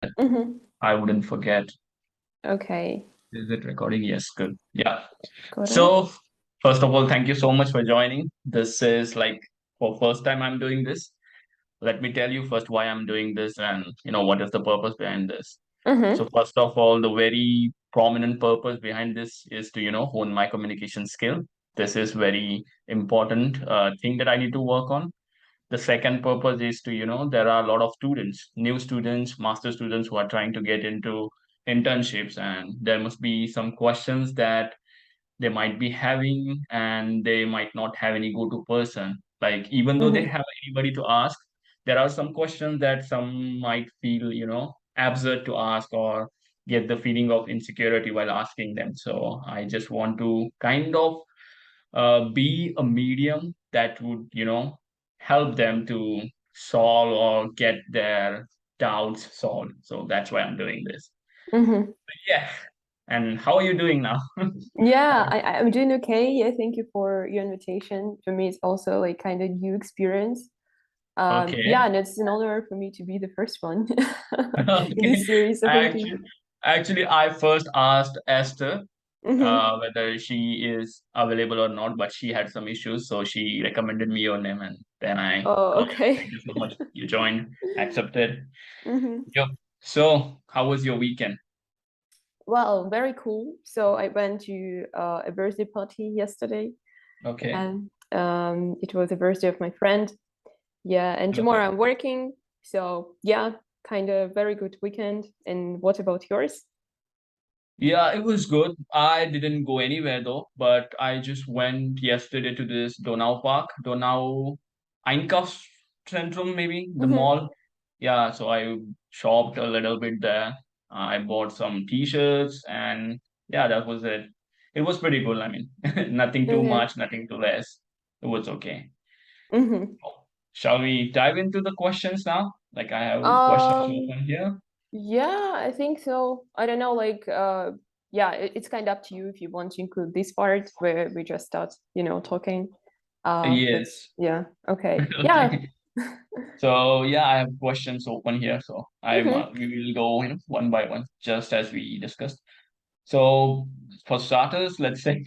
Mm-hmm. I wouldn't forget. Okay, Is it recording? Yes, good. Yeah. got it. So, first of all, thank you so much for joining. This is like for first time I'm doing this. Let me tell you first why I'm doing this and what is the purpose behind this. So Mm-hmm. first of all, the very prominent purpose behind this is to hone my communication skill. This is very important thing that I need to work on. The second purpose is to there are a lot of students, new students, master students who are trying to get into internships, and there must be some questions that they might be having, and they might not have any go-to person. Like even though they Mm-hmm. have anybody to ask, there are some questions that some might feel absurd to ask, or get the feeling of insecurity while asking them. So I just want to kind of be a medium that would help them to solve or get their doubts solved. So that's why I'm doing this. Mm-hmm. Yeah. And how are you doing now? Yeah, I'm doing okay. Yeah, thank you for your invitation. For me, it's also like kind of new experience. Yeah, Okay. and it's an honor for me to be the first one in Okay. this series. So thank you. Actually, I first asked Esther Mm-hmm. whether she is available or not, but she had some issues, so she recommended me your name, and then I Oh, got it. okay. Thank you so much. You joined, accepted. Mm-hmm. Yep. So, how was your weekend? Well, very cool. So I went to a birthday party yesterday, Okay. and it was the birthday of my friend. Yeah, and Okay. tomorrow I'm working. So yeah, kind of very good weekend. And what about yours? Yeah, it was good. I didn't go anywhere though, but I just went yesterday to this Donau Park, Donau Einkaufszentrum, maybe the Mm-hmm. mall. Yeah, so I shopped a little bit there. I bought some t-shirts, and yeah, that was it. It was pretty good. I mean, nothing too Okay. much, nothing too less. It was okay. Mm-hmm. Shall we dive into the questions now? Like I have questions Um, open here. yeah, I think so. I don't know, like yeah, it's kind of up to you if you want to include this part where we just start, talking. But Yes. yeah, okay. Yeah. Okay. So yeah, I have questions open here. So Mm-hmm. we will go one by one, just as we discussed. So for starters, let's say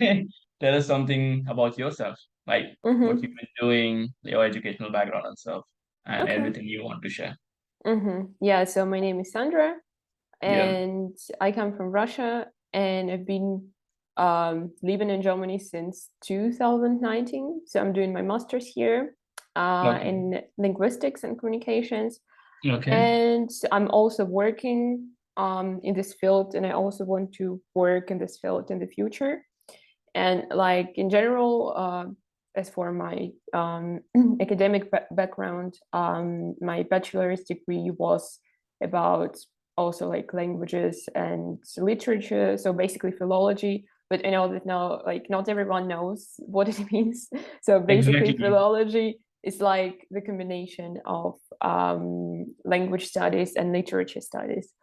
tell us something about yourself, like what you've Mm-hmm. been doing, your educational background and stuff, and Okay. everything you want to share. Mm-hmm. Yeah, so my name is Sandra, Yeah. and I come from Russia, and I've been living in Germany since 2019. So I'm doing my master's here Okay. in linguistics and communications, Okay. and I'm also working in this field, and I also want to work in this field in the future. And like in general, as for my academic background, my bachelor's degree was about also like languages and literature, so basically philology. But I know that now, like, not everyone knows what it means. So basically, Exactly. philology is like the combination of language studies and literature studies.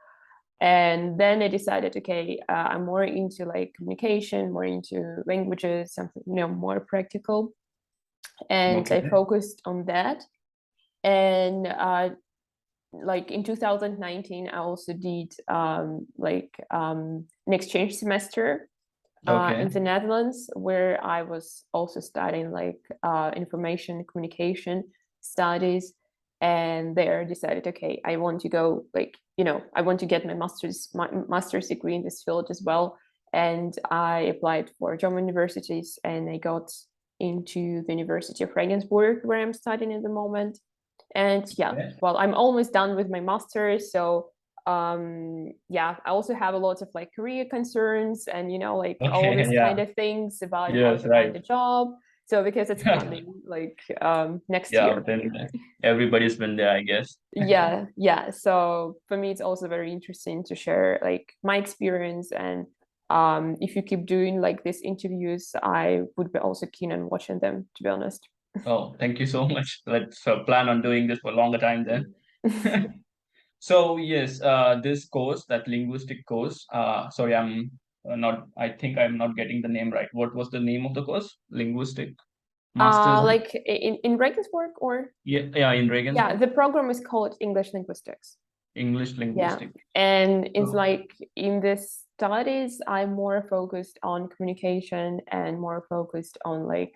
And then I decided, okay, I'm more into like communication, more into languages, something more practical, and I Okay. focused on that. And like in 2019, I also did an exchange semester Okay. in the Netherlands, where I was also studying like information communication studies. And there decided, okay, I want to go like, I want to get my master's degree in this field as well. And I applied for German universities, and I got into the University of Regensburg, where I'm studying at the moment. And yeah, Yeah. well, I'm almost done with my master's, so yeah, I also have a lot of like career concerns, and like all Okay. these Yeah. kind of things about how Yes. to Right. find a job. So because it's coming like next Yeah. year. But then everybody's been there, I guess. Yeah, yeah, so for me it's also very interesting to share like my experience. And if you keep doing like these interviews, I would be also keen on watching them, to be honest. Oh, thank you so much. Let's plan on doing this for a longer time then. So yes, this course, that linguistic course. Sorry, I'm not. I think I'm not getting the name right. What was the name of the course? Linguistic masters. Like in Regensburg, or Yeah, yeah, in yeah, Regensburg. the program is called English linguistics. English Yeah. linguistic. And it's Oh, like in the studies, I'm more focused on communication and more focused on like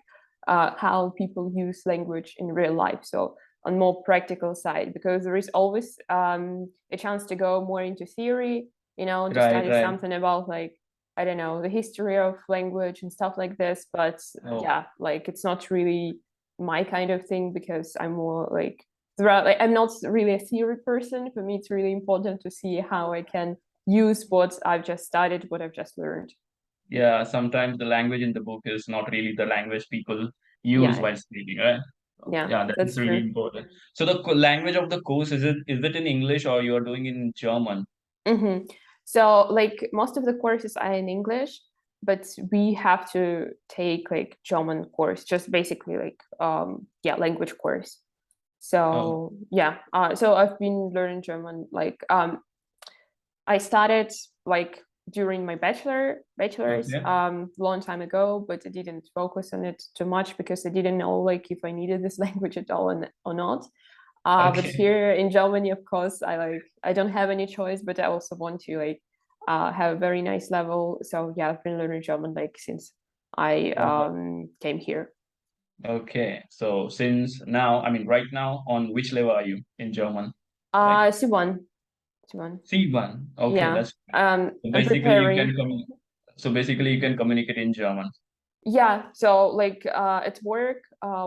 how people use language in real life. So on more practical side, because there is always a chance to go more into theory, to right, study right. something about like, I don't know, the history of language and stuff like this. But Oh, yeah, like it's not really my kind of thing because I'm more like throughout, like I'm not really a theory person. For me, it's really important to see how I can use what I've just studied, what I've just learned. yeah. Sometimes the language in the book is not really the language people use Yeah, while speaking, right? yeah, Yeah, that that's is really true. important. So the language of the course, is it in English or you are doing it in German? Hmm. So like most of the courses are in English, but we have to take like German course, just basically like yeah, language course. Oh, So yeah, so I've been learning German like I started like during my bachelor's okay. long time ago, but I didn't focus on it too much because I didn't know like if I needed this language at all or not. But Okay. here in Germany, of course, I don't have any choice, but I also want to like have a very nice level. So yeah, I've been learning German like since I Oh, came here. okay. So since now, I mean, right now, on which level are you in German? Like C1, C1. C1. Okay, Yeah. that's so I'm basically you preparing. can so basically you can communicate in German. Yeah, so like at work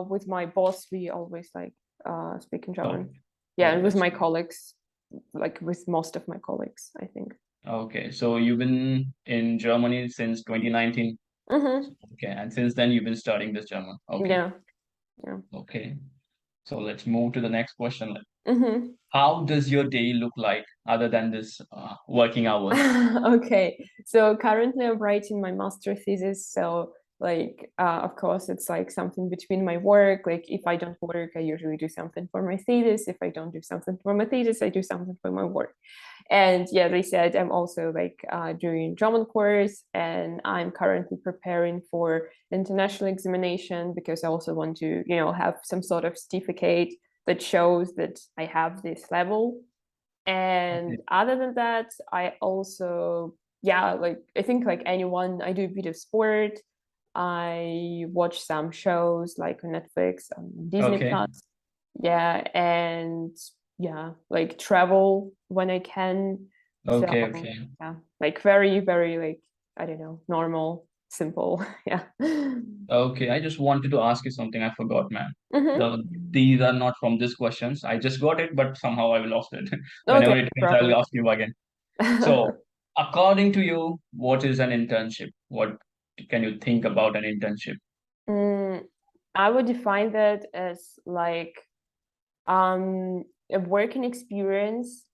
with my boss, we always like speak in Oh, German. Yeah, oh, and with that's my colleagues, like with most of my colleagues, I think. okay. So you've been in Germany since 2019. Mm-hmm. Okay, and since then you've been studying this German. Okay, Yeah, yeah. okay. So let's move to the next question. Mm-hmm. How does your day look like other than this working hours? Okay, so currently I'm writing my master thesis. So, like, of course, it's like something between my work. Like, if I don't work, I usually do something for my thesis. If I don't do something for my thesis, I do something for my work. And yeah, they said I'm also like doing German course, and I'm currently preparing for international examination because I also want to, have some sort of certificate that shows that I have this level. Okay. And other than that, I also, yeah, like I think like anyone, I do a bit of sport. I watch some shows like on Netflix, on Disney Okay. Plus. Yeah, and yeah, like travel when I can. So Okay. Okay. yeah, like very, very like, I don't know, normal, simple. Yeah. Okay, I just wanted to ask you something. I forgot, man. Hmm. These are not from these questions. I just got it, but somehow I lost it. Okay, Whenever it no comes, I'll problem. ask you again. So, according to you, what is an internship? What can you think about an internship? Mm, I would define that as like a working experience,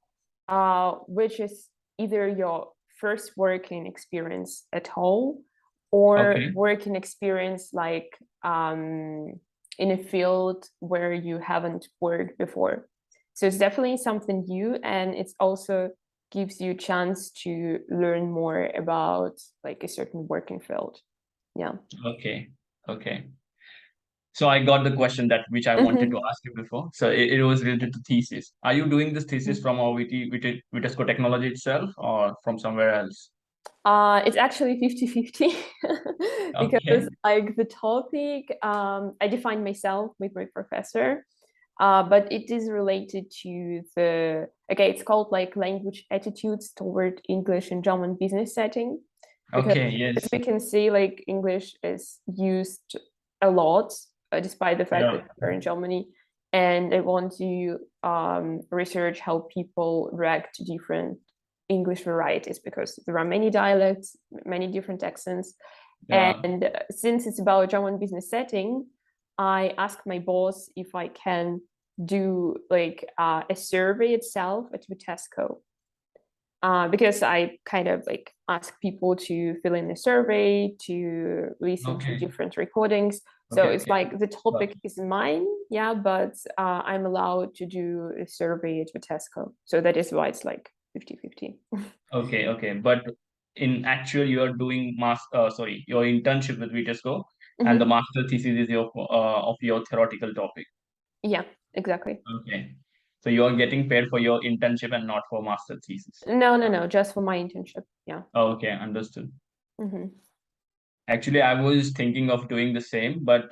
which is either your first working experience at home or Okay. working experience like in a field where you haven't worked before. So it's definitely something new, and it's also gives you a chance to learn more about like a certain working field. Yeah. Okay. Okay. So I got the question that which I wanted to Mhm. ask you before. So it was related to thesis. Are you doing this thesis from our Vitesco technology itself or from somewhere else? It's actually 50-50 because Okay. like the topic, I defined myself with my professor, but it is related to okay, it's called like language attitudes toward English and German business setting. Because Okay. as Yes. we can see, like English is used a lot, despite the fact Yeah. that we're in Germany. And I want to research how people react to different English varieties because there are many dialects, many different accents. Yeah. And since it's about German business setting, I asked my boss if I can do like a survey itself at Vitesco, because I kind of like ask people to fill in a survey, to listen to Okay. different recordings. So Okay. it's Okay. like the Got topic is mine, yeah, but I'm allowed to do a survey at Vitesco. So that is why it's like 50-50. Okay, okay. But in actual, you are doing sorry, your internship with Vitesco, and the Hmm. master thesis is your of your theoretical topic. Yeah, exactly. Okay. So you're getting paid for your internship and not for master thesis. No, just for my internship. Yeah. Okay, understood. Mm-hmm. Actually, I was thinking of doing the same, but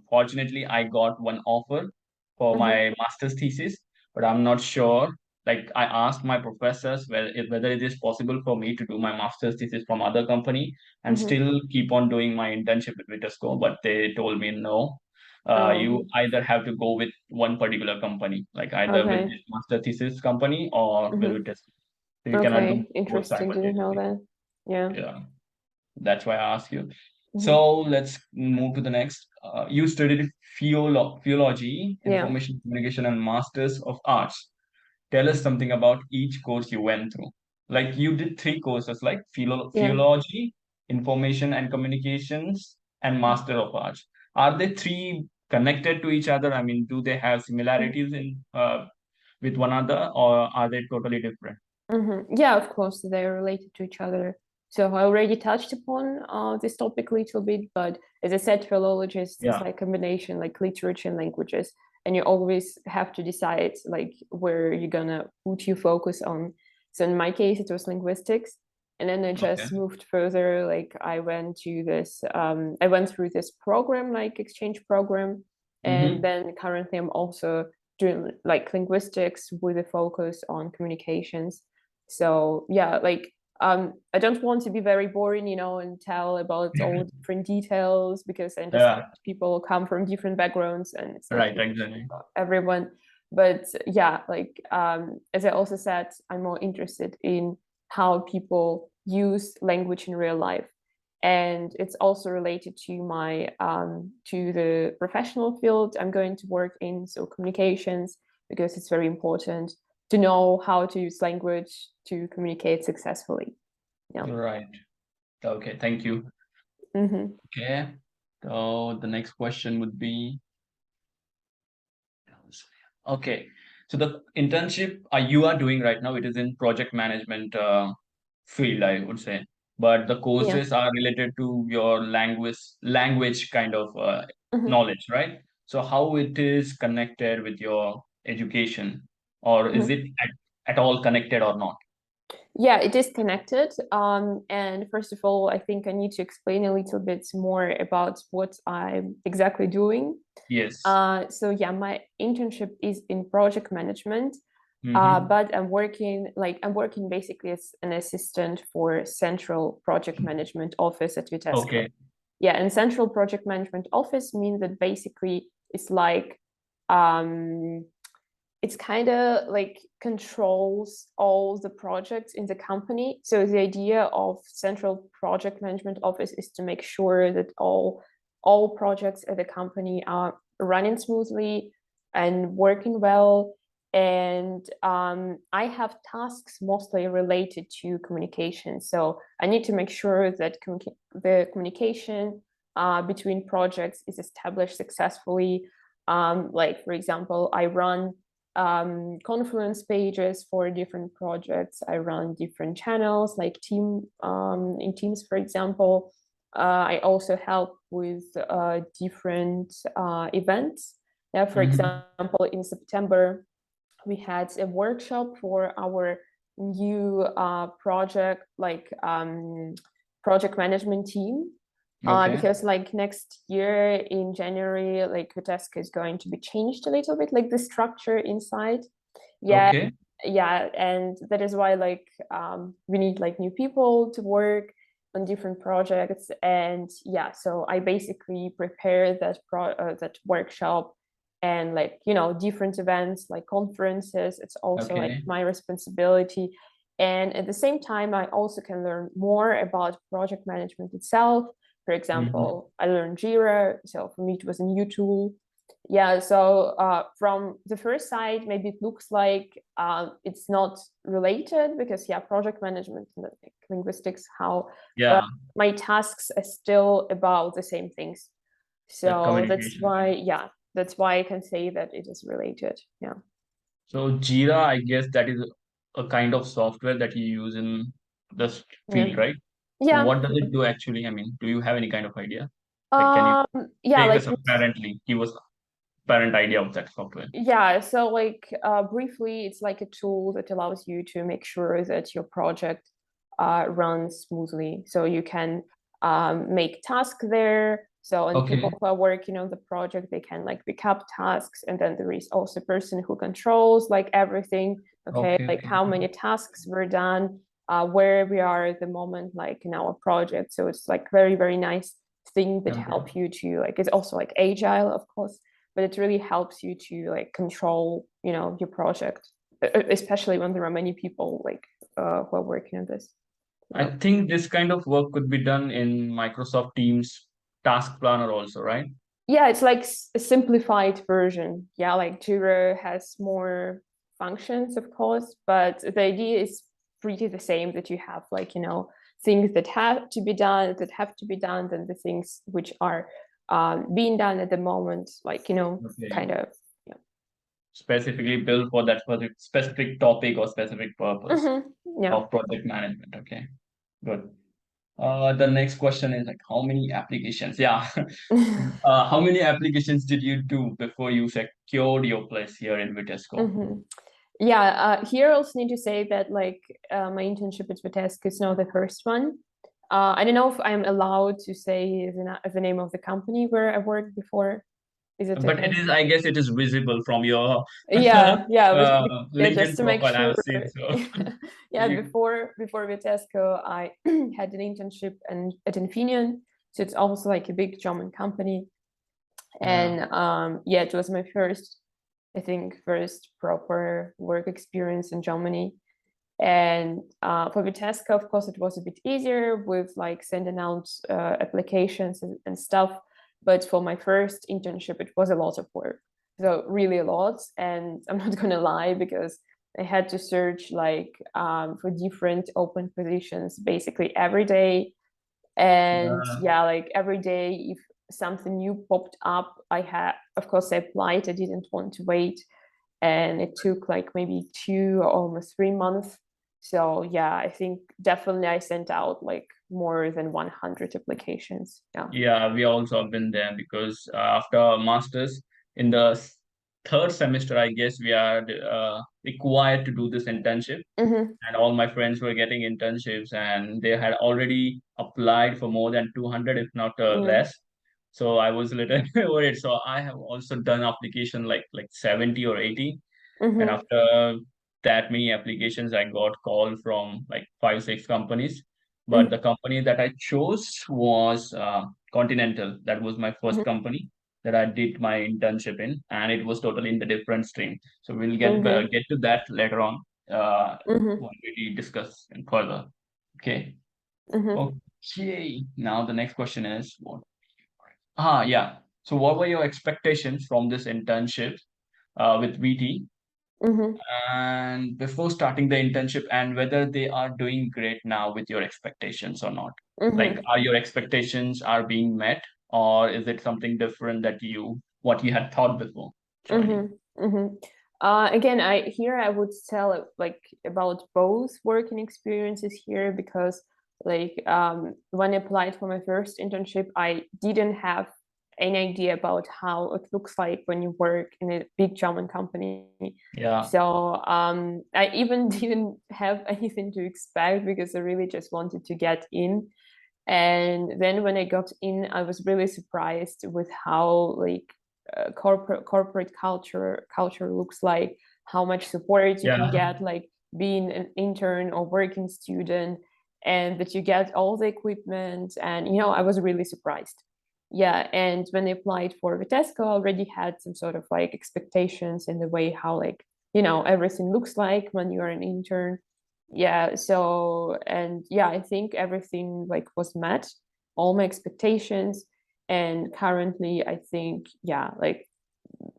fortunately, I got one offer for Mm-hmm. my master's thesis, but I'm not sure. Like, I asked my professors whether it is possible for me to do my master's thesis from other company and Mm-hmm. still keep on doing my internship with Vitasco, but they told me no. You Oh, either have to go with one particular company, like either with okay. this master thesis company or with Mm-hmm. Vitasco. So you cannot do Okay. both Interesting. Didn't know simultaneously. that. Yeah. Yeah. That's why I asked you. Mm-hmm. So let's move to the next. You studied philology, Yeah. information communication, and Masters of Arts. Tell us something about each course you went through. Like you did three courses, like Yeah. philology, information and communications, and Master of Arts. Are they three connected to each other? I mean, do they have similarities in with one another, or are they totally different? Yeah, of course, they're related to each other. So I already touched upon this topic a little bit, but as I said, philologist is Yeah. like combination like literature and languages, and you always have to decide like where you're gonna put your focus on. So in my case, it was linguistics, and then I Okay. just moved further. Like I went through this program, like exchange program, and Mm-hmm. then currently I'm also doing like linguistics with a focus on communications. So yeah, like I don't want to be very boring, and tell about all the different details because I understand Yeah. people come from different backgrounds and it's like Right. Exactly. everyone. But yeah, like as I also said, I'm more interested in how people use language in real life. And it's also related to my to the professional field I'm going to work in, so communications, because it's very important to know how to use language to communicate successfully. Yeah. Right. Okay, thank you. Mm-hmm. Okay. So the next question would be, okay. So the internship you are doing right now, it is in project management field, I would say. But the Yeah. courses are related to your language kind of Mm-hmm. knowledge, right? So how it is connected with your education, or is Mm-hmm. it at all connected or not? Yeah, it is connected. And first of all, I think I need to explain a little bit more about what I'm exactly doing. Yes. So yeah, my internship is in project management, Mm-hmm. but I'm working basically as an assistant for central project management office at Vitesco. Okay. Yeah, and central project management office means that basically it's like um, it's kind of like controls all the projects in the company. So the idea of central project management office is to make sure that all projects at the company are running smoothly and working well. And I have tasks mostly related to communication. So I need to make sure that the communication between projects is established successfully. Like, for example, I run Confluence pages for different projects. I run different channels like in Teams, for example. I also help with different events. Yeah, for Mm-hmm. example, in September, we had a workshop for our new project, like project management team. Okay. Because like next year in January, like Vitesca is going to be changed a little bit, like the structure inside. Yeah, Okay. yeah, and that is why like we need like new people to work on different projects. And yeah, so I basically prepare that workshop, and like different events like conferences, it's also like Okay. my responsibility. And at the same time I also can learn more about project management itself. For Mm-hmm. example, I learned Jira, so for me it was a new tool. Yeah, so from the first side, maybe it looks like it's not related, because yeah, project management and like, linguistics, how uh, Yeah, my tasks are still about the same things. that So that's communication why, kind of. yeah, that's why I can say that it is related. Yeah. So Jira, I guess that is a kind of software that you use in this Yeah. field, right? So Yeah. what does it do actually? I mean, do you have any kind of idea? Like, can you Um, yeah, take like us apparently, give us transparent idea of that software? Yeah, so like briefly, it's like a tool that allows you to make sure that your project runs smoothly. So you can make tasks there. So and people Okay. who are working on the project, they can like pick up tasks, and then there is also a person who controls like everything. Okay, Okay. like Okay. how many tasks were done, where we are at the moment, like in our project. So it's like very, very nice thing that Okay. help you to like, it's also like agile, of course, but it really helps you to like control, you know, your project, especially when there are many people like who are working on this. I Yeah. think this kind of work could be done in Microsoft Teams Task Planner also, right? Yeah, it's like a simplified version. Yeah, like Jira has more functions, of course, but the idea is pretty the same, that you have like, you know, things that have to be done, then the things which are being done at the moment, like, you know, Okay. kind of, yeah. Specifically built for that specific topic or specific purpose Yeah. of project management. Okay, good. The next question is like, how many applications? Yeah. How many applications did you do before you secured your place here in Vitesco? Yeah, here I also need to say that like my internship at Vitesco is not the first one. I don't know if I'm allowed to say the name of the company where I worked before. Is it But it okay? is, I guess, it is visible from your Yeah, yeah, just LinkedIn to make profile. sure. I've seen so. Yeah, You, before Vitesco, I had an internship at Infineon, so it's also like a big German company, yeah, and yeah, it was my first, I think, first proper work experience in Germany. And for Vitesco, of course, it was a bit easier with like sending out applications and stuff. But for my first internship, it was a lot of work. So really a lot. And I'm not going to lie, because I had to search like for different open positions basically every day. And yeah, yeah, like every day, if something new popped up, I had, of course, I applied. I didn't want to wait, and it took like maybe 2 or almost 3 months. So yeah, I think definitely I sent out like more than 100 applications. Yeah. yeah. We also have been there because after masters in the third semester, I guess we are required to do this internship, Mm-hmm. and all my friends were getting internships and they had already applied for more than 200 if not Mm-hmm. less, so I was a little worried. So I have also done application like 70 or 80, and Mm-hmm. after that many applications I got call from like 5 6 companies, but the company that I chose was Continental. That was my first company that I did my internship in, and it was totally in the different stream. So we'll Mm-hmm. get to that later on, Mm-hmm. when we discuss further. Okay. Mm-hmm. Okay. Now the next question is what? Yeah. So what were your expectations from this internship with VT, Mm-hmm. and before starting the internship, and whether they are doing great now with your expectations or not? Like, Mm-hmm. are your expectations are being met, or is it something different that what you had thought before joining? Mm-hmm. Mm-hmm. Again, I would tell like about both working experiences here, because like when I applied for my first internship, I didn't have any idea about how it looks like when you work in a big German company. Yeah. So I even didn't have anything to expect, because I really just wanted to get in. And then when I got in, I was really surprised with how like corporate culture looks like, how much support you can Yeah. get, like being an intern or working student, and that you get all the equipment. And you know, I was really surprised. Yeah, and when I applied for Vitesco, I already had some sort of like expectations in the way how, like, you know, everything looks like when you are an intern. Yeah, so, and yeah, I think everything like was met, all my expectations. And currently I think, yeah, like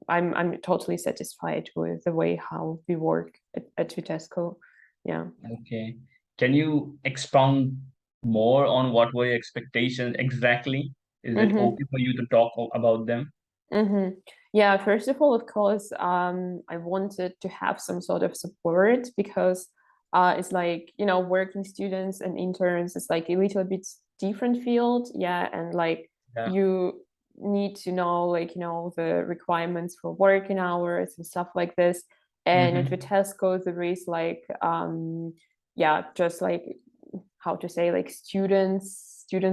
I'm totally satisfied with the way how we work at Vitesco. Yeah. Okay. Can you expound more on what were your expectations exactly? Is it Mm-hmm. okay for you to talk about them? Mm-hmm. Yeah, first of all, of course, I wanted to have some sort of support, because it's like, you know, working students and interns is like a little bit different field. Yeah, and like Yeah. you need to know, like, the requirements for working hours and stuff like this. And at Mm-hmm. Vitesco, there is like, yeah, just like, how to say, like student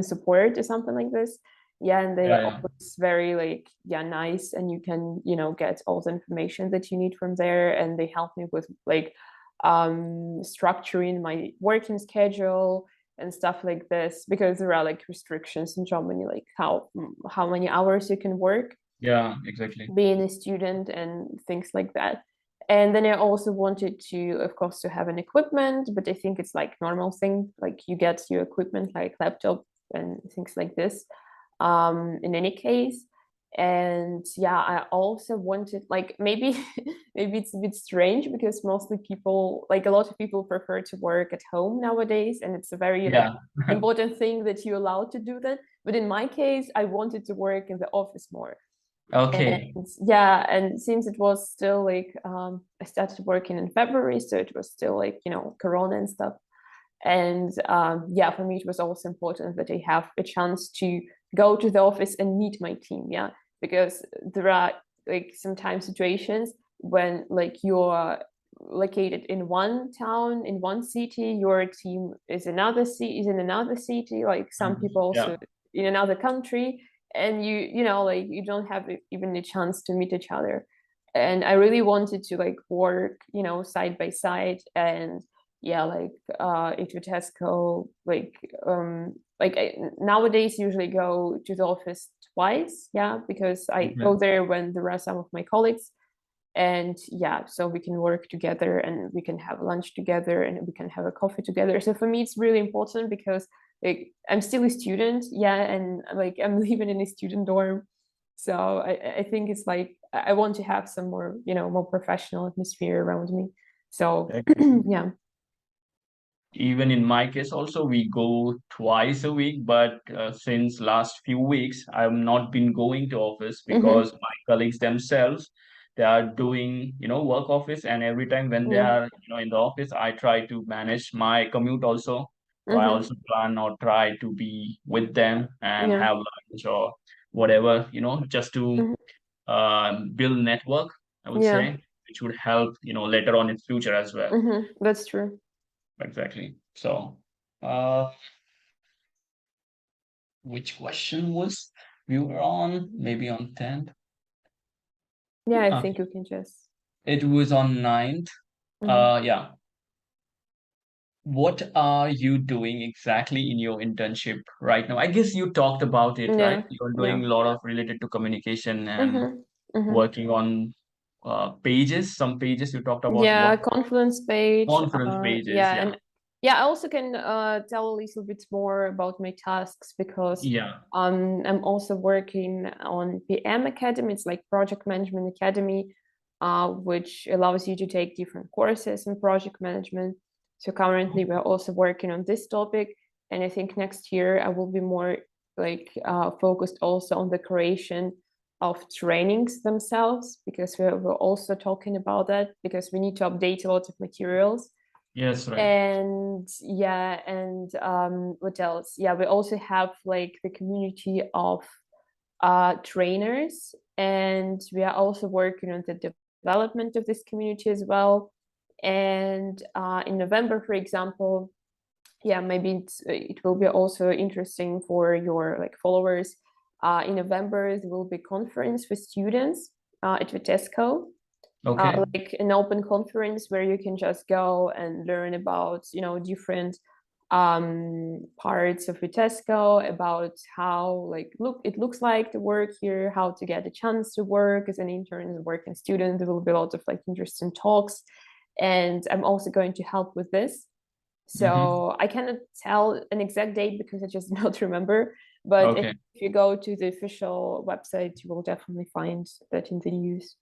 support or something like this. Yeah, and they Yeah, are yeah. always very like, yeah, nice, and you can, get all the information that you need from there, and they help me with like structuring my working schedule and stuff like this, because there are like restrictions in Germany, like how many hours you can work Yeah, exactly. being a student and things like that. And then I also wanted to, of course, to have an equipment, but I think it's like normal thing, like you get your equipment like laptop and things like this, in any case. And yeah, I also wanted, like, maybe maybe it's a bit strange, because mostly people, like a lot of people prefer to work at home nowadays, and it's a very like Yeah. important thing that you're allowed to do that. But in my case, I wanted to work in the office more. Okay. And yeah, and since it was still like, I started working in February, so it was still like, Corona and stuff. And yeah, for me it was also important that I have a chance to go to the office and meet my team. Yeah, because there are like sometimes situations when like you're located in one town, in one city, your team is in another city, like some people Yeah. also in another country, and like you don't have even a chance to meet each other. And I really wanted to like work, side by side. And yeah, like into Tesco, like I nowadays usually go to the office twice, yeah, because I Okay. go there when there are some of my colleagues. And yeah, so we can work together, and we can have lunch together, and we can have a coffee together. So for me it's really important, because like I'm still a student, yeah, and like I'm living in a student dorm. So I think it's like I want to have some more, more professional atmosphere around me. So Exactly. yeah. Even in my case also, we go twice a week, but since last few weeks I've not been going to office because Mm-hmm. my colleagues themselves, they are doing, work office, and every time when they Yeah. are, in the office, I try to manage my commute also. So I Mm-hmm. also plan or try to be with them and Yeah. have lunch or whatever, just to Mm-hmm. build network, I would Yeah. say, which would help, later on in future as well. Mm-hmm. That's true. Exactly. So, uh, which question was we were on? Maybe on 10th. Yeah, I think Okay. you can just. It was on 9th. Mm-hmm. Yeah. What are you doing exactly in your internship right now? I guess you talked about it, right? Yeah. You're Yeah. doing a lot of related to communication and Mm-hmm. Mm-hmm. working on pages. Some pages you talked about Yeah, what confluence page. conference pages. Yeah, Yeah. and yeah, I also can tell a little bit more about my tasks, because Yeah. I'm also working on PM Academy. It's like Project Management Academy, which allows you to take different courses in project management. So currently we're also working on this topic, and I think next year I will be more like focused also on the creation of trainings themselves, because we're also talking about that, because we need to update a lot of materials. Yes, right. And yeah, and what else? Yeah, we also have like the community of trainers, and we are also working on the development of this community as well. And in November, for example, yeah, maybe it will be also interesting for your like followers. In November, there will be conference for students at Vitesco, Okay. like an open conference where you can just go and learn about different parts of Vitesco, about how like it looks like to work here, how to get a chance to work as an intern, as a working student. There will be a lot of like interesting talks, and I'm also going to help with this. Mm-hmm. So I cannot tell an exact date because I just don't remember. But if Okay. you go to the official website, you will definitely find that in the news.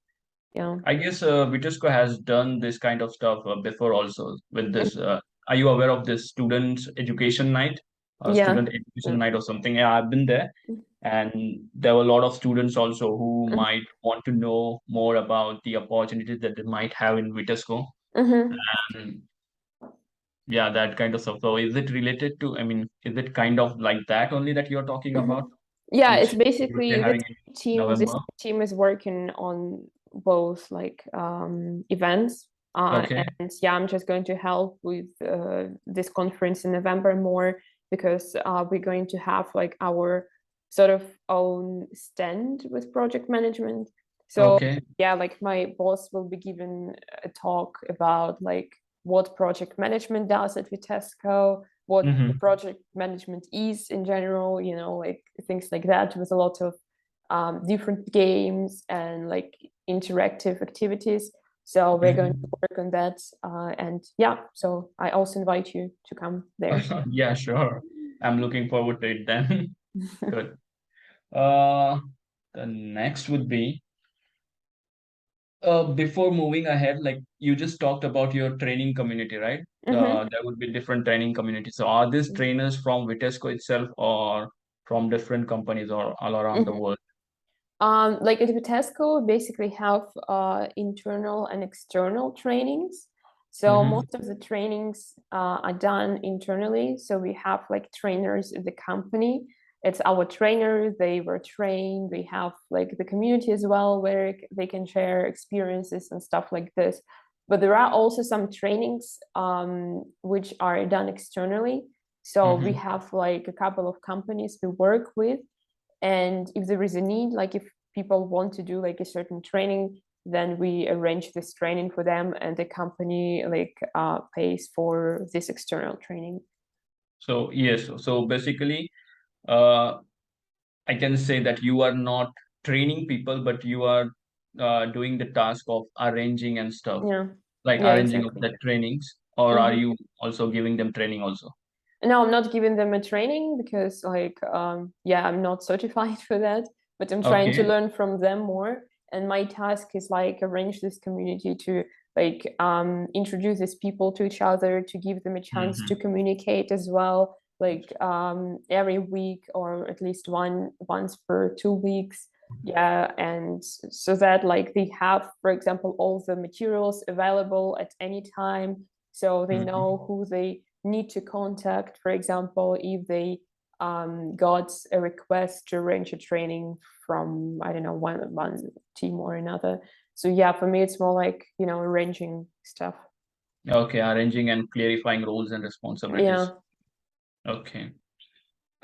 Yeah. I guess Vitesco has done this kind of stuff before also with Mm. this. Are you aware of this student education night or Yeah. student education Yeah. night or something? Yeah, I've been there, and there were a lot of students also who might want to know more about the opportunities that they might have in Vitesco. Mm-hmm. And yeah, that kind of stuff. So is it related to, I mean, is it kind of like that only that you're talking Mm-hmm. about? Yeah, it's which we'll be basically having in this November. team is working on both like events. Okay. And yeah, I'm just going to help with this conference in November more because we're going to have like our sort of own stand with project management. So Okay. yeah, like my boss will be giving a talk about like what project management does at Vitesco, what the Mm-hmm. project management is in general, you know, like things like that, with a lot of different games and like interactive activities. So we're going to work on that. And yeah, so I also invite you to come there. Yeah, sure. I'm looking forward to it then. Good. Uh, the next would be before moving ahead, like you just talked about your training community, right? Mm-hmm. There would be different training communities. So are these trainers from Vitesco itself or from different companies or all around the Mm-hmm. world? Like at Vitesco, we basically have internal and external trainings. So Mm-hmm. most of the trainings are done internally. So we have like trainers in the company. It's our trainers, they were trained. We have like the community as well, where they can share experiences and stuff like this. But there are also some trainings which are done externally. So we Mm-hmm. have like a couple of companies we work with, and if there is a need, like if people want to do like a certain training, then we arrange this training for them, and the company like pays for this external training. So yes, so basically, uh, I can say that you are not training people, but you are doing the task of arranging and stuff, Yeah, like yeah, arranging of exactly. the trainings, or are Hmm. you also giving them training also? No, I'm not giving them a training because like yeah, I'm not certified for that, but I'm trying to Okay. learn from them more. And my task is like arrange this community to like introduce these people to each other, to give them a chance to Mm-hmm. communicate as well, like every week or at least once per 2 weeks. Yeah, and so that like they have, for example, all the materials available at any time, so they Mm-hmm. know who they need to contact, for example, if they got a request to arrange a training from, I don't know, one team or another. So yeah, for me, it's more like, you know, arranging stuff. Okay, arranging and clarifying roles and responsibilities. Yeah. Okay,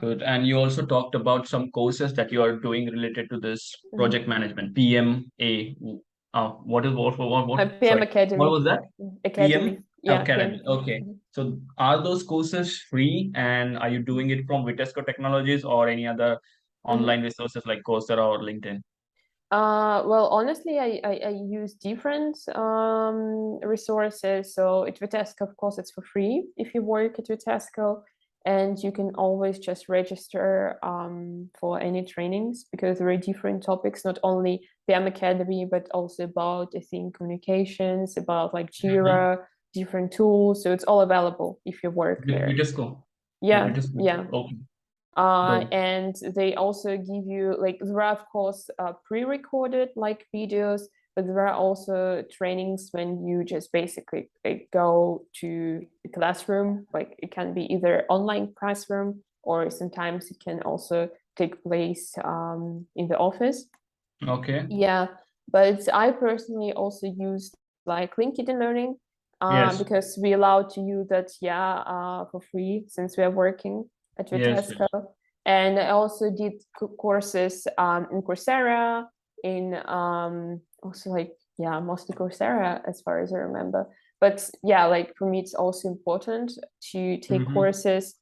good. And you also talked about some courses that you are doing related to this project Mhm. management, PMA. What is PM sorry, what Academy. was that? PM Academy. Yeah, PM Academy. Academy. Okay. Mhm. So are those courses free and are you doing it from Vitesco Technologies or any other Mhm. online resources like Coursera or LinkedIn? Well, honestly, I use different resources. So at Vitesco, of course, it's for free if you work at Vitesco, and you can always just register for any trainings because there are different topics, not only PM Academy, but also about, I think, communications, about like Mhm. Jira, different tools. So it's all available if you work With there. Vitesco. With Yeah, Vitesco. yeah. Okay, good. And they also give you like there are of course pre-recorded like videos, but there are also trainings when you just basically like, go to the classroom. Like it can be either online classroom or sometimes it can also take place in the office. Okay. Yeah, but I personally also use like LinkedIn Learning Yes. because we allowed to use that, yeah, for free since we are working at Yes. Vitesco. And I also did courses in Coursera, in also like, yeah, mostly Coursera as far as I remember. But yeah, like for me, it's also important to take Mm-hmm. courses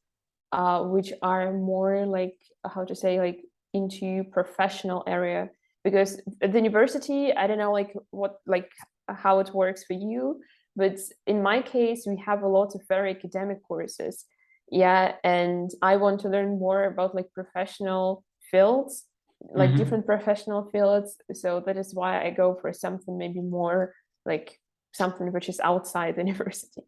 which are more like, how to say, like into professional area, because at the university, I don't know like what like how it works for you, but in my case we have a lot of very academic courses. Yeah, and I want to learn more about like professional fields, like Mm-hmm. different professional fields, so that is why I go for something maybe more like something which is outside the university.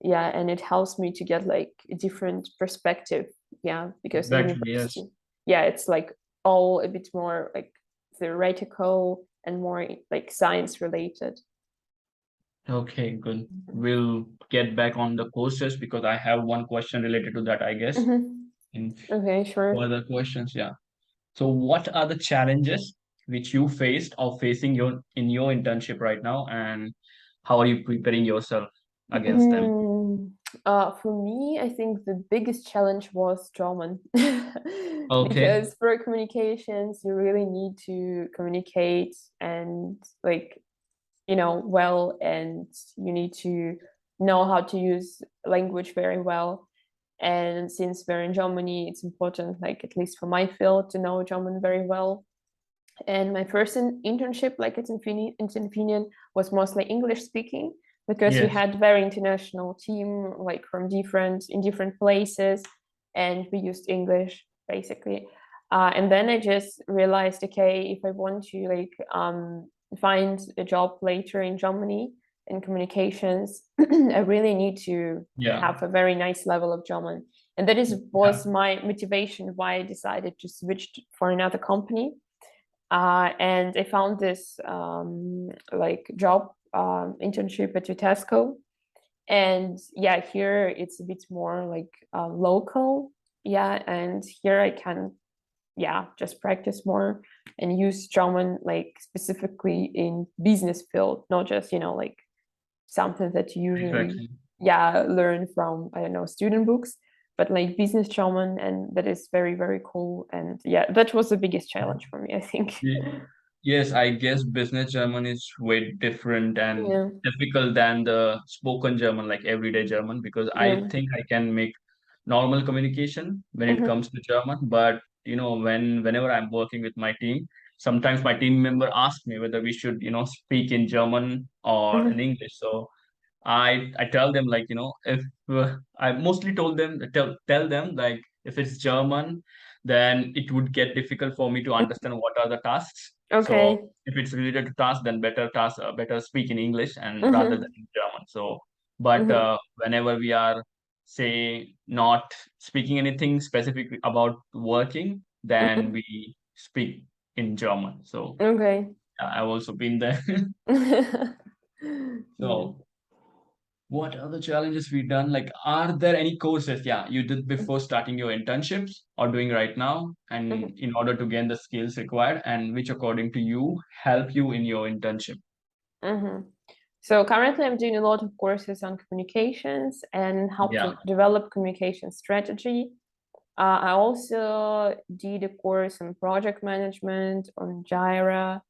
Yeah, and it helps me to get like a different perspective. Yeah, because in Exactly. Yes. university, yeah, it's like all a bit more like theoretical and more like science related. Okay, good. We'll get back on the courses because I have one question related to that, I guess. Mm-hmm. In Okay, sure. further questions, yeah. So what are the challenges which you faced or facing in your internship right now, and how are you preparing yourself against them? Mm, for me, I think the biggest challenge was German. Okay. Because for communications, you really need to communicate and like, well, and you need to know how to use language very well. And since we're in Germany, it's important, like at least for my field, to know German very well. And my first internship, like at Infineon, was mostly English speaking because we Yes. had very international team, like from different places, and we used English basically. And then I just realized, okay, if I want to like find a job later in Germany in communications, I really need to Yeah. have a very nice level of German. And that Yeah. was my motivation why I decided to switch for another company. And I found this like job internship at Utesco. And yeah, here it's a bit more like local. Yeah, and here I can, yeah, just practice more and use German like specifically in business field, not just, like something that you usually, Exactly. yeah, learn from, I don't know, student books, but like business German. And that is very, very cool. And yeah, that was the biggest challenge for me, I think. Ye- Yes, I guess business German is way different and Yeah. difficult than the spoken German, like everyday German, because I Yeah. think I can make normal communication when it Mhm. comes to German. But whenever I'm working with my team, sometimes my team member asks me whether we should, speak in German or in Mhm. English. So I tell them, like, if I mostly told them tell them, like, if it's German, then it would get difficult for me to understand what are the tasks. So Okay. if it's related to task, then better speak in English and rather than Mhm. in German. So, but Mhm. whenever we are, say, not speaking anything specific about working, then Mhm. we speak in German. So Okay. I've also been there. Yeah. So what other challenges we done? Like, are there any courses, yeah, you did before starting your internships or doing right now, and Mhm. in order to gain the skills required, and which, according to you, help you in your internship? Mhm. So currently, I'm doing a lot of courses on communications and how Yeah, to develop communication strategy. I also did a course on project management on Jira.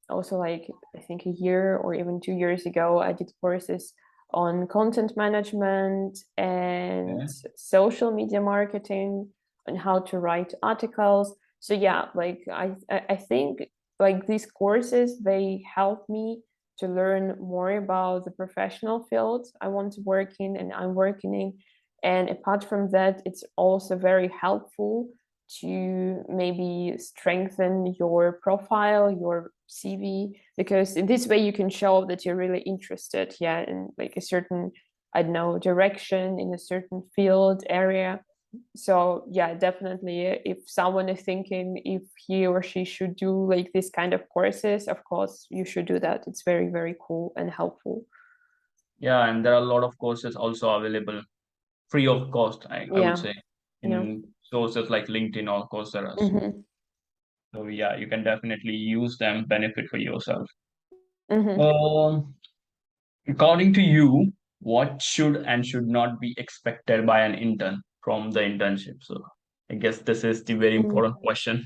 Also, like I think a year or even 2 years ago, I did courses on content management and yeah, social media marketing and how to write articles. So yeah, like I think like these courses, they help me to learn more about the professional field I want to work in and I'm working in. And apart from that, it's also very helpful to maybe strengthen your profile, your CV, because in this way you can show that you're really interested, yeah, in like a certain, I don't know, direction in a certain field area. So yeah, definitely, if someone is thinking if he or she should do like this kind of courses, of course you should do that. It's very, very cool and helpful. yeah, and there are a lot of courses also available free of cost, I would Yeah, say, yeah. in sources like LinkedIn or Coursera. Mm-hmm. So yeah, you can definitely use them, benefit for yourself. Mm-hmm. Um, According to you, what should and should not be expected by an intern from the internship? So I guess this is the very important question.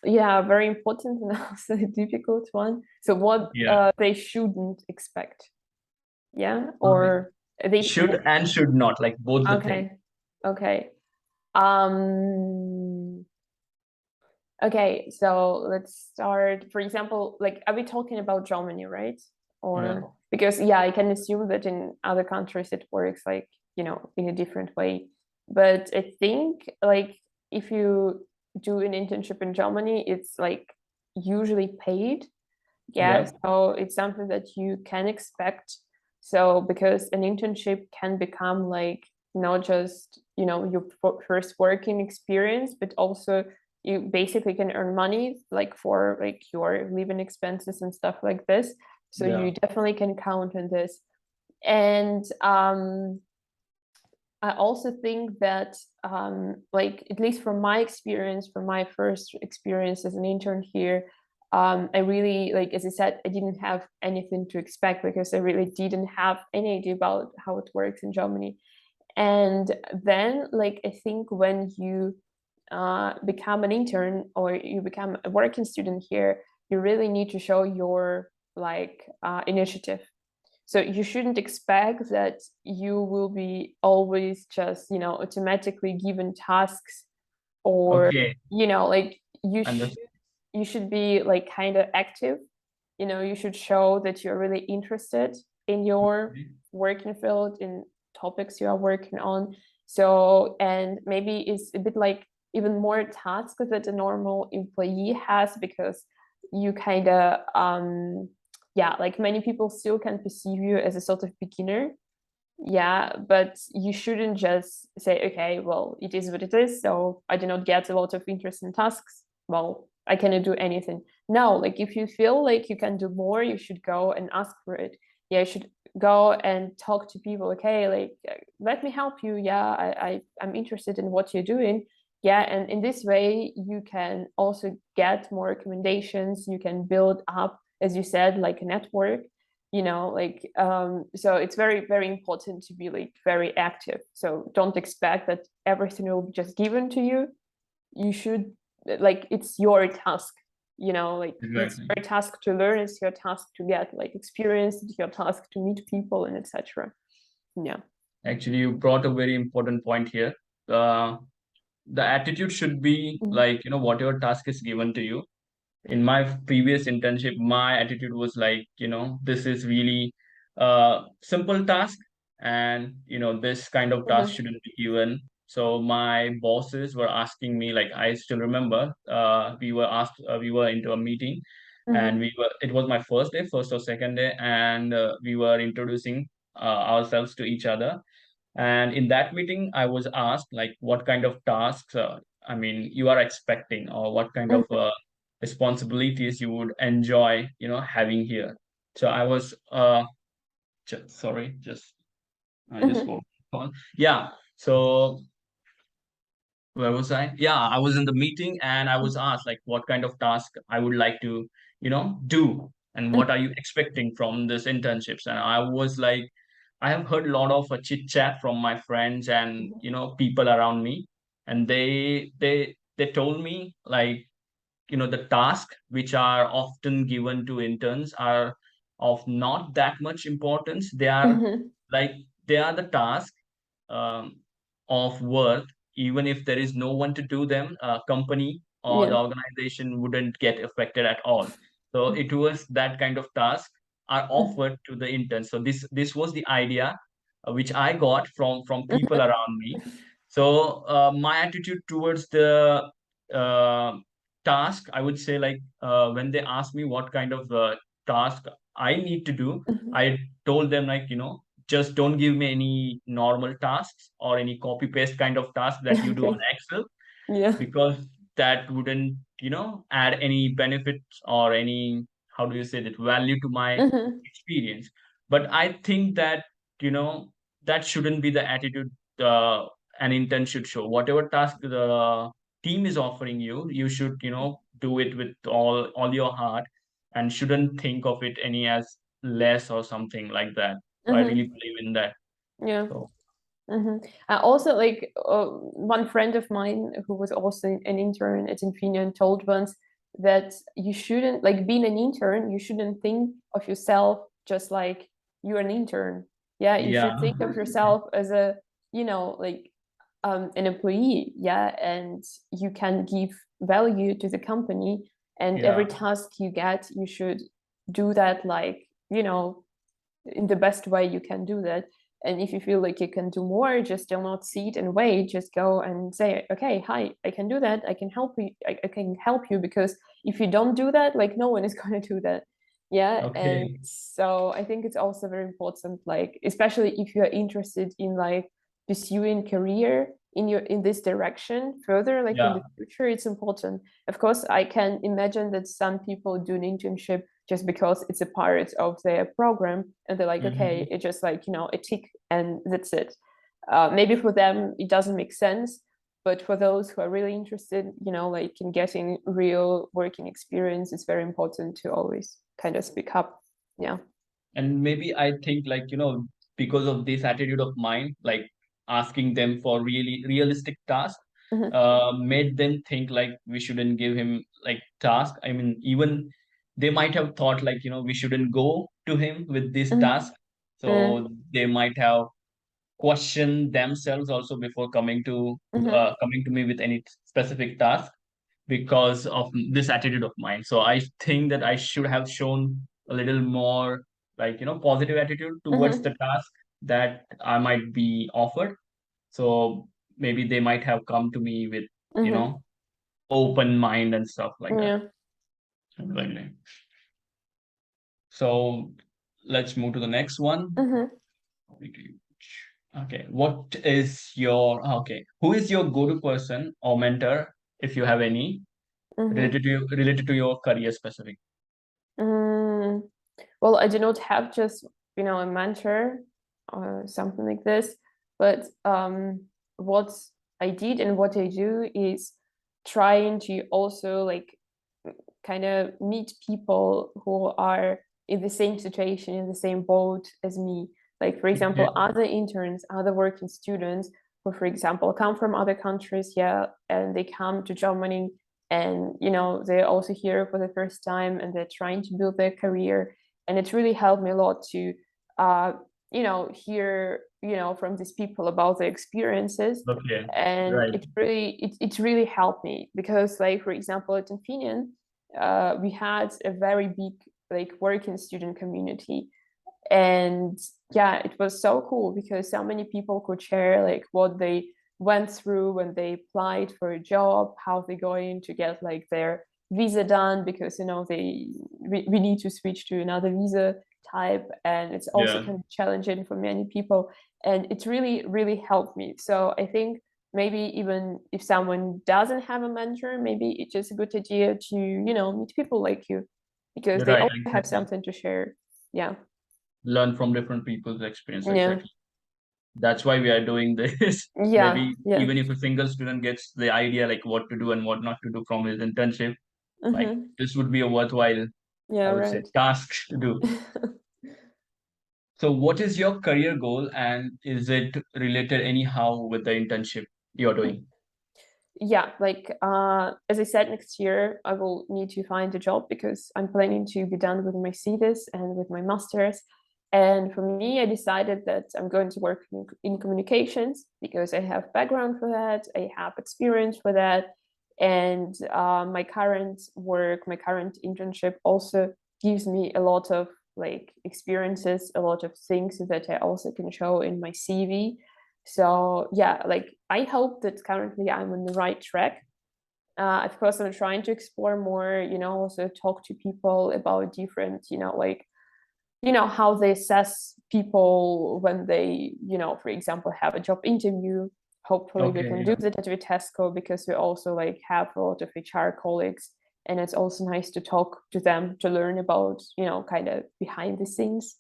Yeah, very important and also a difficult one. So what Yeah. they shouldn't expect, yeah, Okay. or they Should and should not, like both the things. okay, okay. Um, okay, so let's start. For example, like are we talking about Germany, right? Yeah. Or because yeah, I can assume that in other countries it works like, in a different way. But I think like if you do an internship in Germany, it's like usually paid. Yeah, Yep. so it's something that you can expect. So because an internship can become like not just, your first working experience, but also you basically can earn money like for like your living expenses and stuff like this. So Yeah. you definitely can count on this. And I also think that, like, at least from my experience, from my first experience as an intern here, I really, like, as I said, I didn't have anything to expect because I really didn't have any idea about how it works in Germany. And then, like, I think when you become an intern or you become a working student here, you really need to show your like initiative. So you shouldn't expect that you will be always just, automatically given tasks, or, Okay. like And you should be like kind of active. You should show that you're really interested in your working field, in topics you are working on. So, and maybe it's a bit like even more tasks that a normal employee has, because you kind of yeah, like many people still can perceive you as a sort of beginner. Yeah, but you shouldn't just say, okay, well, it is what it is, so I do not get a lot of interesting tasks. Well, I cannot do anything. No, like if you feel like you can do more, you should go and ask for it. Yeah, you should go and talk to people. Okay, like let me help you. Yeah, I'm interested in what you're doing. Yeah, and in this way, you can also get more recommendations. You can build up, as you said, like a network. Like so it's very, very important to be like very active. So don't expect that everything will be just given to you. You should, like, it's your task, like it's exactly. your task to learn, it's your task to get like experience, it's your task to meet people and etc. Yeah. Actually, you brought a very important point here. Uh, the attitude should be Mhm. like, whatever task is given to you. In my previous internship, my attitude was like, this is really a simple task, and this kind of task Mhm. shouldn't be given. So my bosses were asking me, like, I still remember, we were into a meeting, and Mhm. it was my first day, first or second day, and we were introducing ourselves to each other. And in that meeting, I was asked, like, what kind of tasks, I mean, you are expecting, or what kind of Mhm. responsibilities you would enjoy, having here. So I was, sorry, just I just Mhm. got a call. Yeah. So where was I? Yeah, I was in the meeting and I was asked, like, what kind of task I would like to, do, and what are you expecting from this internships. And I was like, I have heard a lot of chit chat from my friends and Mhm. people around me, and they told me, like, the tasks which are often given to interns are of not that much importance. They are Mhm. like, they are the task, um, of worth. Even if there is no one to do them, company or the Yeah. organization wouldn't get affected at all. So it was that kind of task are Mhm. offered to the interns. So this was the idea, which I got from people Mhm. around me. So my attitude towards the uh, task, I would say, like, when they ask me what kind of task I need to do, Mhm. I told them, like, just don't give me any normal tasks or any copy paste kind of task that you do on Okay. Excel, Yeah. because that wouldn't, add any benefits or any, how do you say that, value to my Mhm. experience. But I think that, you know, that shouldn't be the attitude an intern should show. Whatever task the team is offering you, you should, do it with all your heart, and shouldn't think of it any as less or something like that. So I really Mhm. believe in that. Yeah. So Hmm. Also, like one friend of mine who was also an intern at Infineon told once that you shouldn't, like, being an intern, you shouldn't think of yourself just like you're an intern. Yeah, you should yeah. think of yourself as a, like an employee. Yeah, and you can give value to the company, and every Yeah. task you get, you should do that, like, in the best way you can do that. And if you feel like you can do more, just do not sit and wait. Just go and say, okay, hi, I can do that. I can help you. I can help you, because if you don't do that, like, no one is going to do that. Yeah. And Okay. so I think it's also very important, like, especially if you're interested in like pursuing career in this direction further, like in Yeah. the future, it's important. Of course, I can imagine that some people do an internship just because it's a part of their program, and they're like, okay, Hmm. it's just like, a tick and that's it. maybe for them it doesn't make sense, but for those who are really interested, like in getting real working experience, it's very important to always kind of speak up. Yeah. And maybe I think, like, because of this attitude of mine, like asking them for really realistic tasks, Mm-hmm. made them think like we shouldn't give him like task. I mean, even they might have thought like, we shouldn't go to him with this task. Mm-hmm. So they might have questioned themselves also before Mm-hmm. coming to me with any specific task, because of this attitude of mine. So I think that I should have shown a little more, like, positive attitude towards Mm-hmm. the task that I might be offered. So maybe they might have come to me with, you Mm-hmm. know, open mind and stuff like that. Yeah. Exactly. So let's move to the next one. Mm-hmm. Okay. Who is your go-to person or mentor, if you have any, Mm-hmm. related to your career specific? Mm. Well, I do not have just, a mentor or something like this, but what I did and what I do is trying to also like kind of meet people who are in the same situation, in the same boat as me. Like, for Okay. example, other interns, other working students who, for example, come from other countries, yeah, and they come to Germany and, they're also here for the first time and they're trying to build their career. And it's really helped me a lot to, hear, from these people about their experiences. Okay. And Right. it's really helped me because, like, for example, at Infineon, we had a very big like working student community, and yeah, it was so cool because so many people could share like what they went through when they applied for a job, how they're going to get like their visa done because we need to switch to another visa type, and it's also Yeah. kind of challenging for many people, and it's really helped me. So I think maybe even if someone doesn't have a mentor, maybe it's just a good idea to meet people like you because they Right. also have Exactly. something to share. Yeah. Learn from different people's experience. Yeah. Exactly. That's why we are doing this. Yeah. Maybe Yeah. even if a single student gets the idea like what to do and what not to do from his internship, like Mm-hmm. this would be a worthwhile, Yeah, I would say, right. task to do. So what is your career goal, and is it related anyhow with the internship you're doing? Yeah, like as I said, next year I will need to find a job because I'm planning to be done with my thesis and with my master's. And for me, I decided that I'm going to work in communications because I have background for that, I have experience for that, and my current work, my current internship also gives me a lot of like experiences, a lot of things that I also can show in my CV. So yeah, like I hope that currently I'm on the right track. Of course, I'm trying to explore more, also talk to people about different, like, how they assess people when they, for example, have a job interview. Hopefully we Okay, can do yeah. that at Vitesco because we also like have a lot of HR colleagues, and it's also nice to talk to them to learn about, kind of behind the scenes.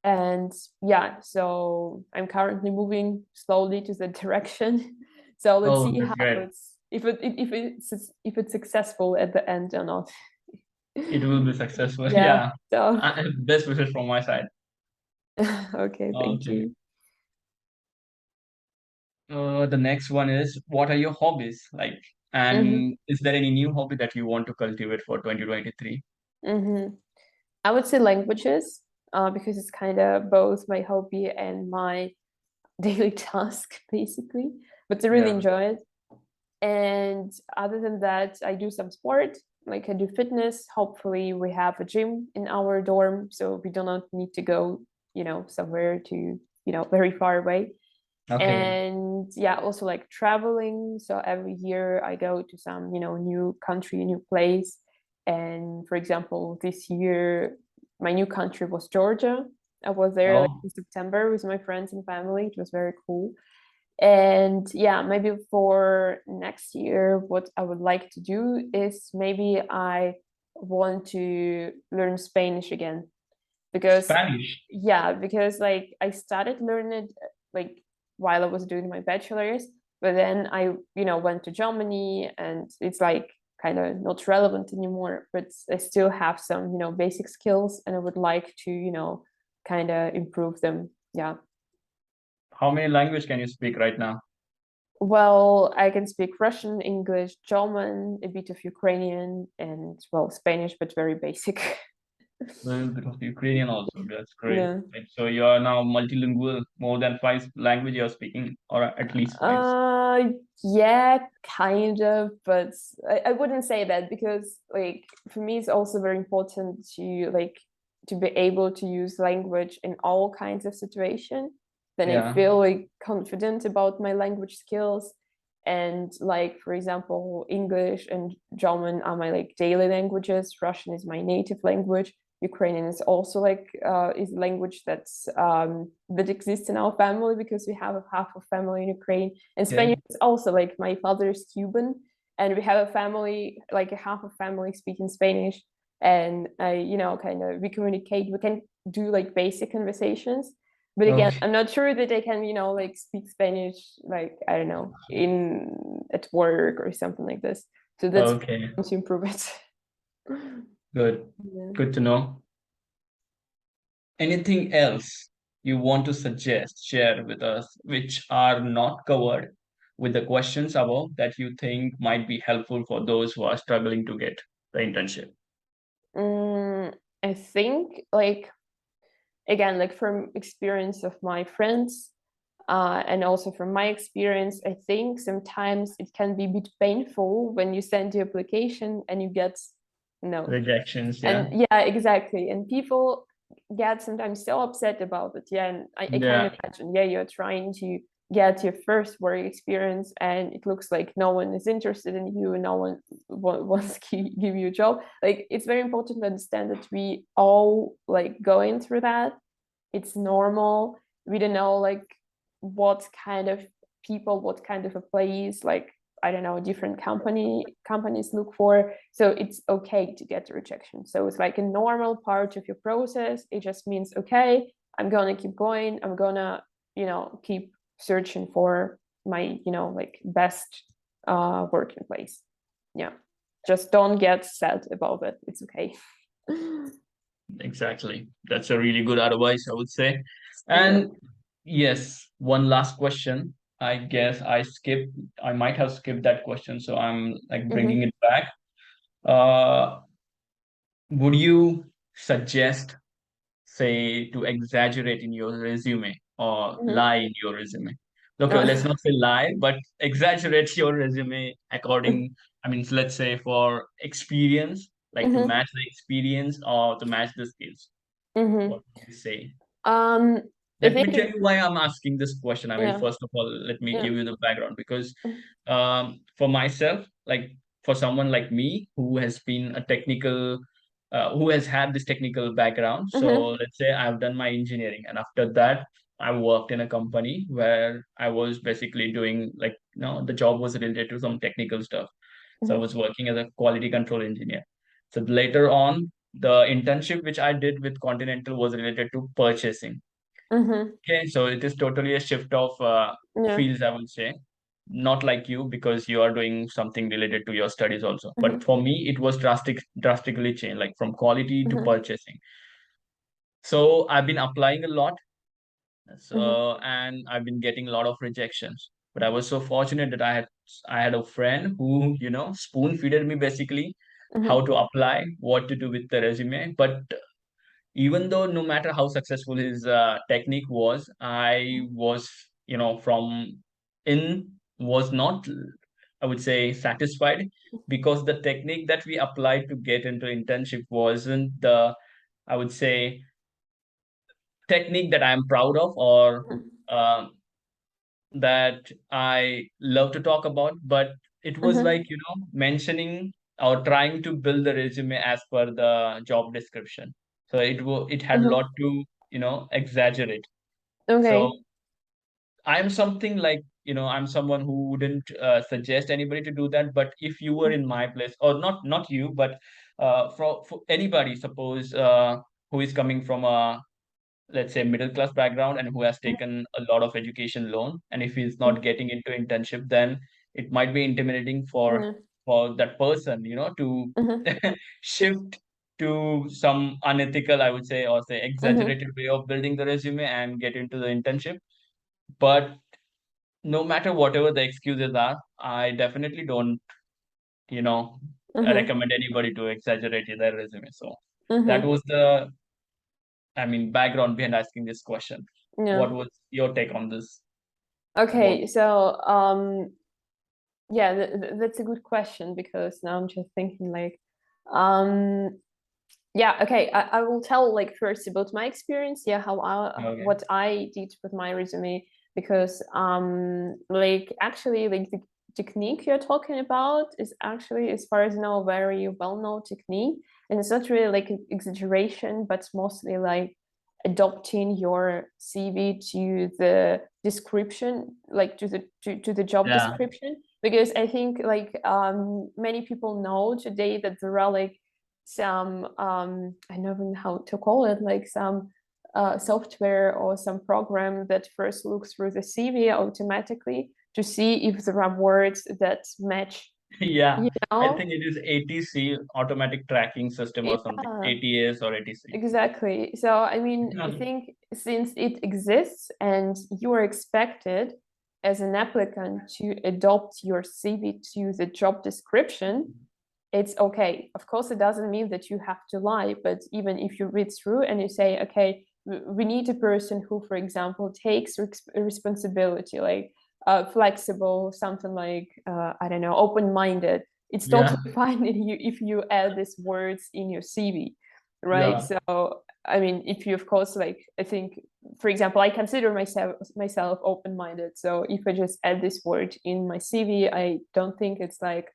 And yeah, so I'm currently moving slowly to that direction. So let's Oh, see that's how great. it's if it's successful at the end or not. It will be successful. Yeah. Yeah. So Best wishes from my side. okay, thank Okay. you. The next one is, what are your hobbies like? Hmm. And is there any new hobby that you want to cultivate for 2023? Hmm. I would say languages, because it's kind of both my hobby and my daily task, basically. But I really Yeah. enjoy it. And other than that, I do some sport, like I do fitness. Hopefully, we have a gym in our dorm, so we do not need to go, somewhere to, very far away. Okay. And yeah, also like traveling. So every year I go to some, new country, new place. And for example, this year, my new country was Georgia. I was there like Oh, in September with my friends and family. It was very cool. And yeah, maybe for next year, what I would like to do is maybe I want to learn Spanish again because Spanish. yeah, because like I started learning it like while I was doing my bachelor's. But then I, went to Germany, and it's like kind of not relevant anymore. But I still have some, basic skills, and I would like to, kind of improve them. Yeah. How many language can you speak right now? Well, I can speak Russian, English, German, a bit of Ukrainian, and well, Spanish, but very basic. A little bit of Ukrainian also. That's great. Yeah. Like, so you are now multilingual, more than five language you're speaking, or at least five. Uh, yeah, kind of, but I wouldn't say that, because like for me it's also very important to be able to use language in all kinds of situations. Then I Yeah. feel like confident about my language skills. And like for example, English and German are my like daily languages. Russian is my native language. Ukrainian is also like is a language that exists in our family, because we have a half of family in Ukraine. And Okay. Spanish is also like my father is Cuban, and we have a family, like a half of family speaking Spanish. And kind of we communicate. We can do like basic conversations, but again, Okay. I'm not sure that I can like speak Spanish, like I don't know, in at work or something like this. So that's Okay. to improve it. Good. Yeah. Good to know. Anything else you want to suggest, share with us, which are not covered with the questions above that you think might be helpful for those who are struggling to get the internship? I think like again, like from experience of my friends, and also from my experience, I think sometimes it can be a bit painful when you send your application and you get no. Rejections, yeah. And yeah, exactly. And people get sometimes so upset about it. Yeah, and I can Yeah. imagine. Yeah, you're trying to get your first work experience, and it looks like no one is interested in you, and no one wants to give you a job. Like it's very important to understand that we all like going through that. It's normal. We don't know like what kind of people, what kind of employees, like I don't know, different companies look for. So it's okay to get rejection. So it's like a normal part of your process. It just means, okay, I'm gonna keep going. I'm gonna, keep searching for my, like best working place. Yeah. Just don't get sad about it. It's okay. Exactly. That's a really good advice, I would say. Yeah. And yes, one last question. I guess I might have skipped that question, so I'm like bringing Mm-hmm. it back. Uh, would you suggest, say, to exaggerate in your resume or Mm-hmm. lie in your resume? Okay, let's not say lie, but exaggerate your resume according, I mean, let's say for experience, like to Mm-hmm. match the experience or to match the skills. Mm-hmm. What would you say? Um, I Let me tell think, you why I'm asking this question. I mean, yeah, first of all, let me yeah. give you the background because for myself, like for someone like me who has been a technical, who has had this technical background. So Mm-hmm. let's say I've done my engineering, and after that, I worked in a company where I was basically doing like, the job was related to some technical stuff. So I Mm-hmm. was working as a quality control engineer. So later on, the internship which I did with Continental was related to purchasing. Mm-hmm. Okay, so it is totally a shift of Yeah. fields, I would say. Not like you because you are doing something related to your studies also. But Mm-hmm. for me, it was drastically changed, like from quality to Mm-hmm. purchasing. So I've been applying a lot, Mm-hmm. so and I've been getting a lot of rejections. But I was so fortunate that I had a friend who, spoon feeded me basically how Mm-hmm. to apply, what to do with the resume. But even though no matter how successful his technique was, I was, from in was not, I would say, satisfied because the technique that we applied to get into internship wasn't the, I would say, technique that I'm proud of or um, that I love to talk about, but it was Mm-hmm. like, mentioning or trying to build the resume as per the job description. So it had a lot Mm-hmm. to, exaggerate. So Okay. I'm something like, I'm someone who wouldn't suggest anybody to do that. But if you were in my place, or not you, but for anybody, suppose who is coming from a let's say middle class background and who has taken a lot of education loan, and if he's not Mhm. getting into internship, then it might be intimidating Mhm. for that person, to Mhm. shift to some unethical, I would say, or say Mhm. exaggerated way of building the resume and get into the internship. But no matter whatever the excuses are, I definitely don't, you know Mhm. recommend anybody to exaggerate their resume. So that Mhm. was the, I mean, background behind asking this question. Yeah. What was your take on this? What? Okay, so yeah, that's a good question because now I'm just thinking like, um, yeah, okay, I will tell like first about my experience, yeah, Okay. what I did with my resume because like actually like the technique you're talking about is actually, as far as I know, a very well-known technique, and it's not really like an exaggeration, but it's mostly like adopting your CV to the description, like to the job Yeah. description, because I think like many people know today that there are like some I don't know how to call it, like some software or some program that first looks through the CV automatically to see if there are words that match, Yeah. you I know? think it is ATC, automatic tracking system or something. Yeah, ATS or ATC. exactly. So, I mean, I think since it exists and you are expected as an applicant to adopt your CV to the job description, it's okay. Of course, it doesn't mean that you have to lie, but even if you read through and you say, okay, we need a person who, for example, takes responsibility, like flexible, something like, I don't know, open minded. It's Yeah. totally fine if you add these words in your CV, right? Yeah. So, I mean, if you, of course, like, I think, for example, I consider myself open minded. So if I just add this word in my CV, I don't think it's like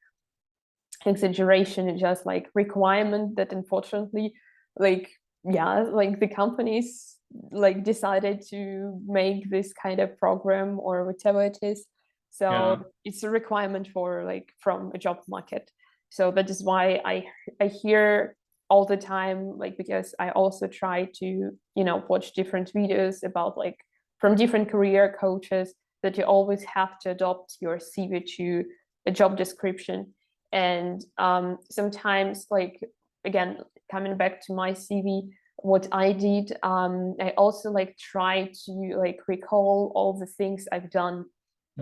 exaggeration, it's just like requirement that unfortunately, like, yeah, like the companies like decided to make this kind of program or whatever it is, Yeah. so it's a requirement for like from a job market. So that is why I hear all the time, like, because I also try to, watch different videos about like from different career coaches, that you always have to adopt your CV to a job description. And sometimes, like, again, coming back to my CV, what I did, I also like try to like recall all the things I've done,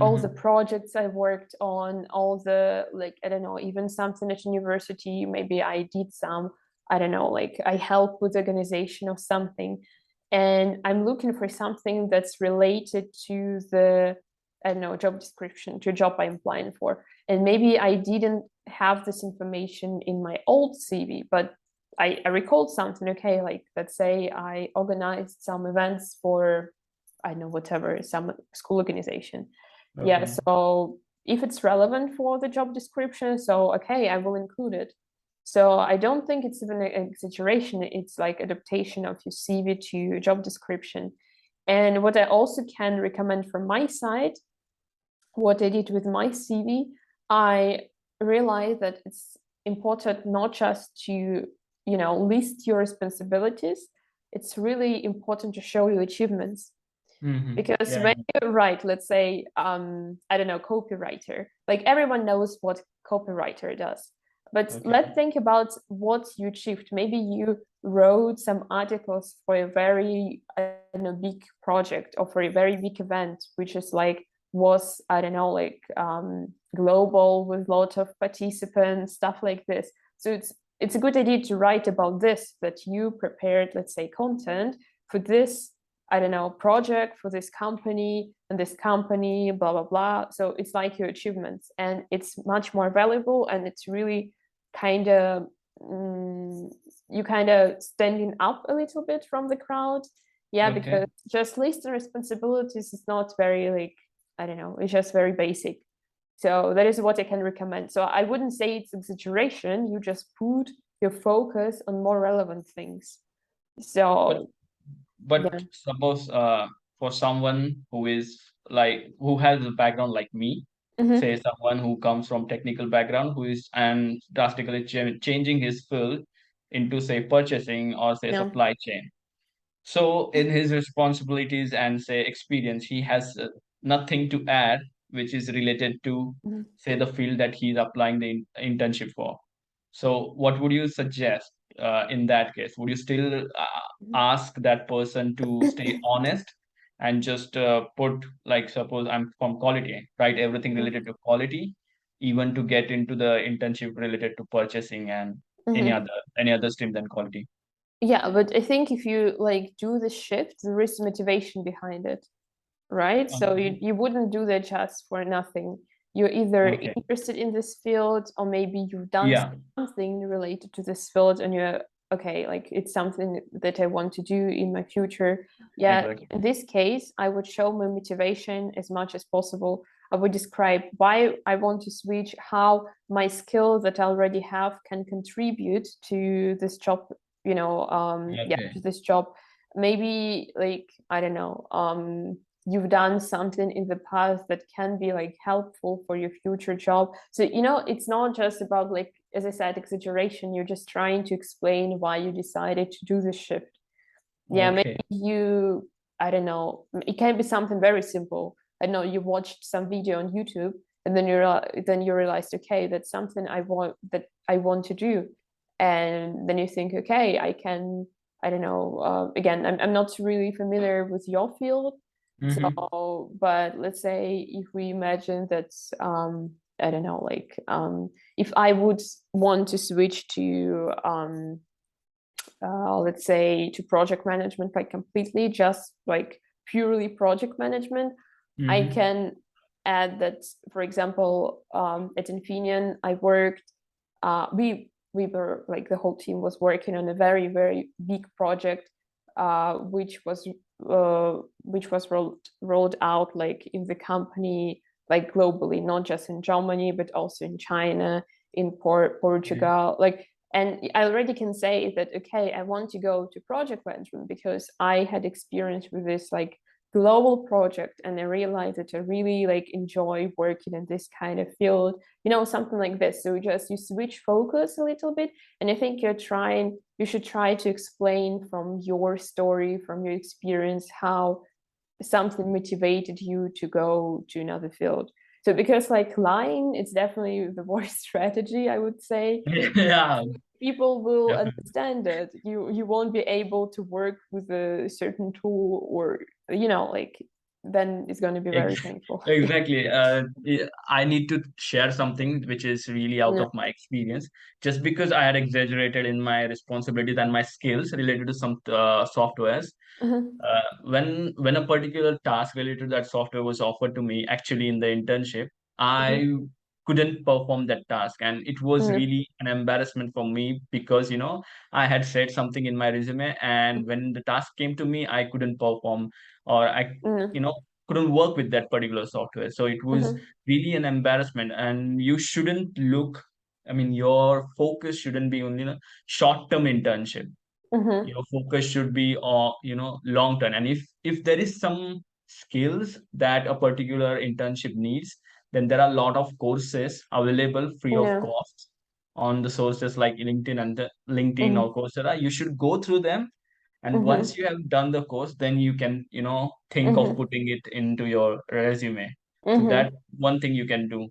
all the Hmm. projects I worked on, all the, like, I don't know, even something at university, maybe I did some, I don't know, like I helped with organization of something, and I'm looking for something that's related to the, I don't know, job description, to a job I'm applying for. And maybe I didn't have this information in my old CV, but I recalled something. Okay, like let's say I organized some events for, I don't know, whatever, some school organization. Yeah, Okay. so if it's relevant for the job description, so okay, I will include it. So I don't think it's even an exaggeration. It's like adaptation of your CV to job description. And what I also can recommend from my side, what I did with my CV, I realized that it's important not just to, list your responsibilities. It's really important to show your achievements, because Yeah. when you write, let's say, I don't know, copywriter, like everyone knows what copywriter does. But Okay. let's think about what you achieved. Maybe you wrote some articles for a very, I don't know, big project or for a very big event, which is like, was, I don't know, like global with lots of participants, stuff like this. So it's a good idea to write about this, that you prepared, let's say, content for this, I don't know, project for this company and this company, blah, blah, blah. So it's like your achievements, and it's much more valuable, and it's really kind of, you kind of standing up a little bit from the crowd. Yeah, Okay. because just list the responsibilities is not very like, I don't know, it's just very basic. So that is what I can recommend. So I wouldn't say it's exaggeration. You just put your focus on more relevant things. But So but yeah. suppose for someone who is like who has a background like me, say Mhm. someone who comes from technical background who is and drastically changing his field into say purchasing or say Yeah. supply chain. So in his responsibilities and say experience, he has nothing to add, which is related to Mhm. say the field that he's applying the internship for. So what would you suggest in that case? Would you still ask that person to stay honest and just put like suppose I'm from quality, right? Everything Mhm. related to quality, even to get into the internship related to purchasing and Mhm. any other stream than quality. Yeah, but I think if you like do the shift, there is motivation behind it, right? So Okay. you wouldn't do that just for nothing. You're either Okay. interested in this field, or maybe you've done Yeah. something related to this field and you're okay, like it's something that I want to do in my future. Yeah, Exactly. in this case, I would show my motivation as much as possible. I would describe why I want to switch, how my skill that I already have can contribute to this job, yeah, Okay. to this job. Maybe like, I don't know, you've done something in the past that can be like helpful for your future job. So, it's not just about like, as I said, exaggeration. You're just trying to explain why you decided to do the shift. Yeah, maybe Okay. I don't know, it can be something very simple. I know you watched some video on YouTube and then you realized, okay, that's something I want to do. And then you think, okay, I don't know, again, I'm not really familiar with your field. Mm-hmm. So, but let's say if we imagine that, I don't know, like, if I would want to switch to, let's say, to project management, like completely just like purely project management, I Mm-hmm. can add that, for example, at Infineon, I worked, we were like the whole team was working on a very, very big project, which was rolled out like in the company, like globally, not just in Germany, but also in China, in Okay. Portugal, like. And I already can say that, okay, I want to go to project management because I had experience with this like global project, and I realized that I really like enjoy working in this kind of field, something like this. So you switch focus a little bit, and I think you should try to explain from your story, from your experience, how something motivated you to go to another field. So because like lying, it's definitely the worst strategy, I would say. Yeah, People will definitely. understand it. You won't be able to work with a certain tool, or like, then it's going to be very Ex- painful. Exactly. I need to share something which is really out Yeah. of my experience. Just because I had exaggerated in my responsibilities and my skills related to some softwares, Mhm. when a particular task related to that software was offered to me, actually in the internship, Mhm. I couldn't perform that task, and it was Mhm. really an embarrassment for me because I had said something in my resume, and when the task came to me, I couldn't perform, or I you Mhm. know couldn't work with that particular software. So it was Mhm. really an embarrassment, and you shouldn't look. I mean, your focus shouldn't be on short-term internship. Mhm. Your focus should be on long term, and if there is some skills that a particular internship needs, then there are a lot of courses available free of Yeah. cost on the sources like LinkedIn or Mhm. Coursera. You should go through them, and once Mhm. you have done the course, then you can think of Mhm. putting it into your resume. So that Mhm. one thing you can do,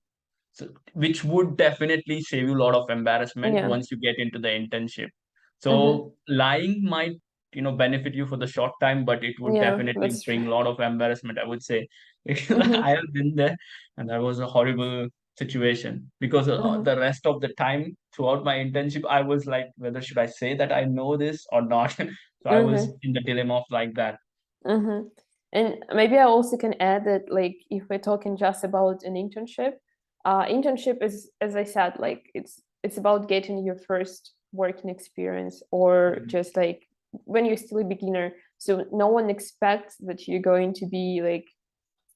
so, which would definitely save you a lot of embarrassment Yeah. once you get into the internship. Mhm. So lying might, benefit you for the short time, but it would Yeah, definitely that's true. bring a lot of embarrassment, I would say. I Mhm. have been there, and that was a horrible situation because the Mhm. rest of the time throughout my internship, I was like, whether should I say that I know this or not? So I was Mhm. in the dilemma of like that. Mm-hmm. And maybe I also can add that, like, if we're talking just about an internship, internship is, as I said, like it's about getting your first working experience, or Mhm. just like when you're still a beginner. So no one expects that you're going to be like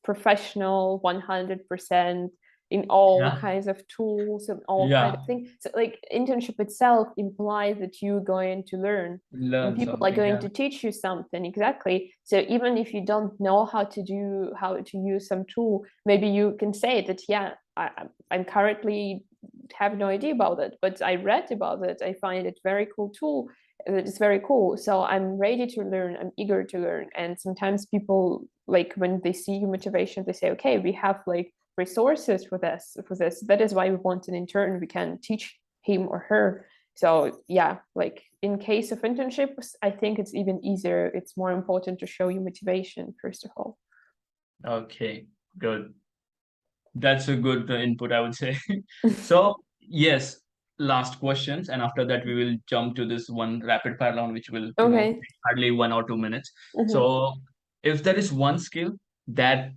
professional 100% in all Yeah, kinds of tools and all kind of yeah, things. So like internship itself implies that you're going to learn, and learn people are something. going Yeah, to teach you something. Exactly. So even if you don't know how to use some tool, maybe you can say that, yeah, I'm currently have no idea about it, but I read about it, I find it very cool tool, it's very cool. So I'm ready to learn, I'm eager to learn. And sometimes people, like when they see your motivation, they say, okay, we have like resources for this. That is why we want an intern. We can teach him or her. So yeah, like in case of internships, I think it's even easier. It's more important to show you motivation, first of all. Okay, good. That's a good input, I would say. So, yes, last questions, and after that, we will jump to this one rapid fire round, which will, Okay. take hardly 1 or 2 minutes. Mhm. So, if there is one skill that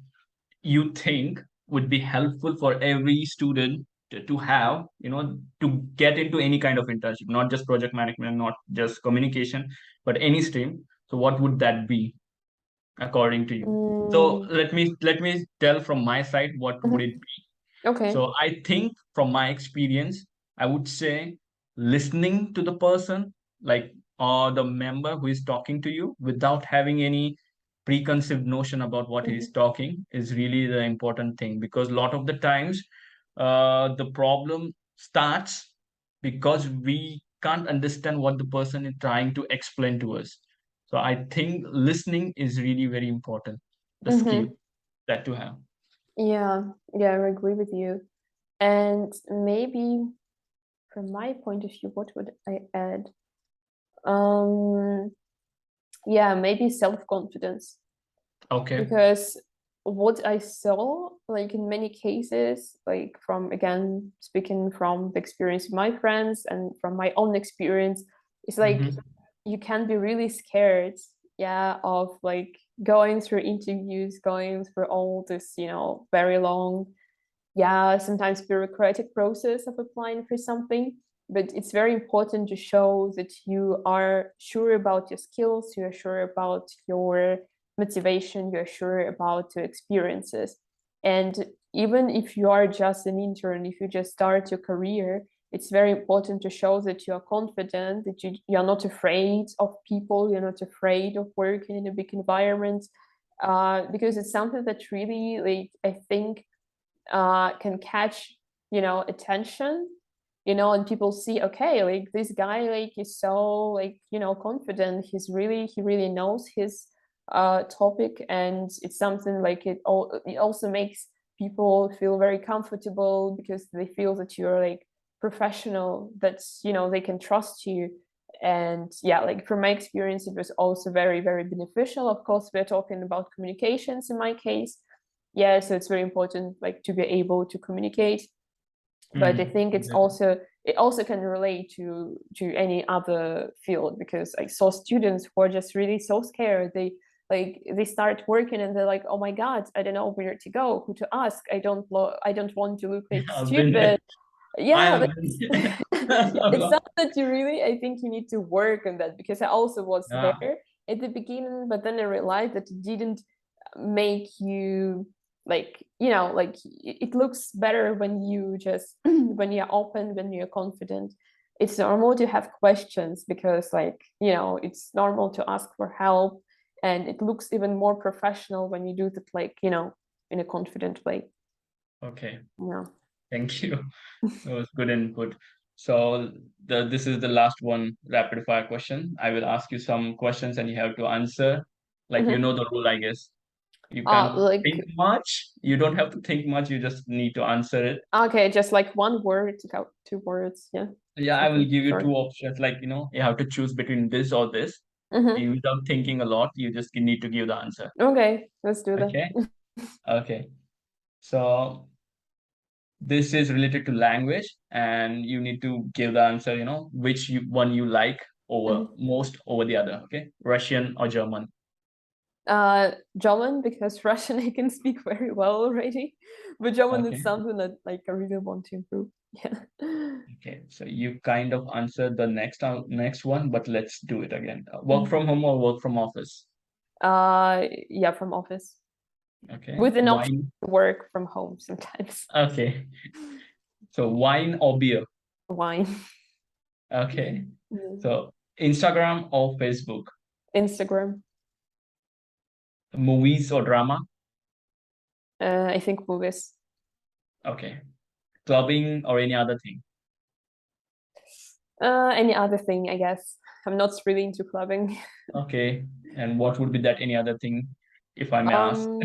you think would be helpful for every student to have, to get into any kind of internship, not just project management, not just communication, but any stream. So, what would that be according to you? So, Mm. let me tell from my side what would Mhm. it be. Okay. So I think from my experience, I would say listening to the person, like, or the member who is talking to you without having any preconceived notion about what he is Mhm. talking is really the important thing, because a lot of the times the problem starts because we can't understand what the person is trying to explain to us. So I think listening is really very important, the skill Mhm. that to have. Yeah, yeah, I agree with you. And maybe from my point of view, what would I add? Um, yeah, maybe self-confidence. Okay. Because what I saw, like in many cases, like from again speaking from the experience of my friends and from my own experience, it's like Mhm. you can be really scared, yeah, of like going through interviews, going through all this, very long, yeah, sometimes bureaucratic process of applying for something. But it's very important to show that you are sure about your skills, you are sure about your motivation, you're sure about your experiences. And even if you are just an intern, if you just start your career, it's very important to show that you are confident, that you're not afraid of people, you're not afraid of working in a big environment, because it's something that really, like, I think can catch attention, and people see, okay, like this guy like is so like confident, he really knows his topic, and it's something like it also makes people feel very comfortable because they feel that you're like professional, that they can trust you. And yeah, like from my experience, it was also very, very beneficial. Of course, we're talking about communications in my case. Yeah, so it's very important like to be able to communicate. But I Mm, think exactly. it also can relate to any other field, because I saw students who are just really so scared. They start working and they're like, oh my god, I don't know where to go, who to ask. I don't want to look like I've been there. stupid. I Yeah, have but been there. it's not that you really, I think you need to work on that, because I also was Yeah, there at the beginning, but then I realized that it didn't make you like, like it looks better when you just when you're open, when you're confident. It's normal to have questions, because like, it's normal to ask for help, and it looks even more professional when you do that, like, in a confident way. okay. Yeah. Thank you. That was good input. So this is the last one, rapid fire question. I will ask you some questions and you have to answer. Like, you know Mhm. the rule, I guess. You can't think Like, much. You don't have to think much. You just need to answer it. okay, just like one word to go, 2 words, yeah, Yeah, I will something give you two short. options. Like, you have to choose between this or this. Hmm. You, without thinking a lot, you just need to give the answer. Okay, let's do that. Okay. Okay. So this is related to language, and you need to give the answer, which one you like over Mhm. most over the other. Okay. Russian or German? German, because Russian I can speak very well already, but German is Okay. something that like I really want to improve. Yeah. Okay. So you kind of answered the next one, but let's do it again. Work Mhm. from home or work from office? Yeah, from office, Okay. with an option Wine. to work from home sometimes. Okay. So wine or beer? Wine. Okay. Mm. So Instagram or Facebook? Instagram. Movies or drama? I think movies. Okay. Clubbing or any other thing? Any other thing, I guess. I'm not really into clubbing. Okay. And what would be that any other thing, if I may ask? Um,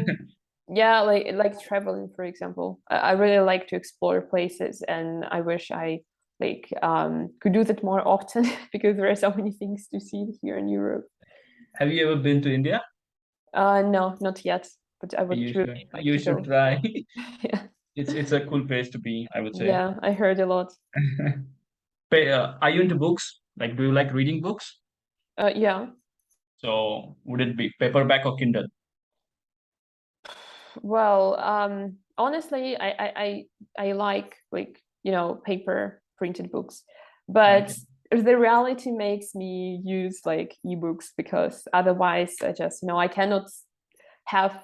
yeah, like traveling, for example. I really like to explore places, and I wish I could do that more often because there are so many things to see here in Europe. Have you ever been to India? No, not yet, but I would You should really like you to should go. try. Yeah, It's a cool place to be, I would say. yeah, I heard a lot. Are you into books? Like, do you like reading books? Yeah. So would it be paperback or Kindle? Well, honestly, I like paper printed books, but Okay. the reality makes me use like ebooks because otherwise I just I cannot have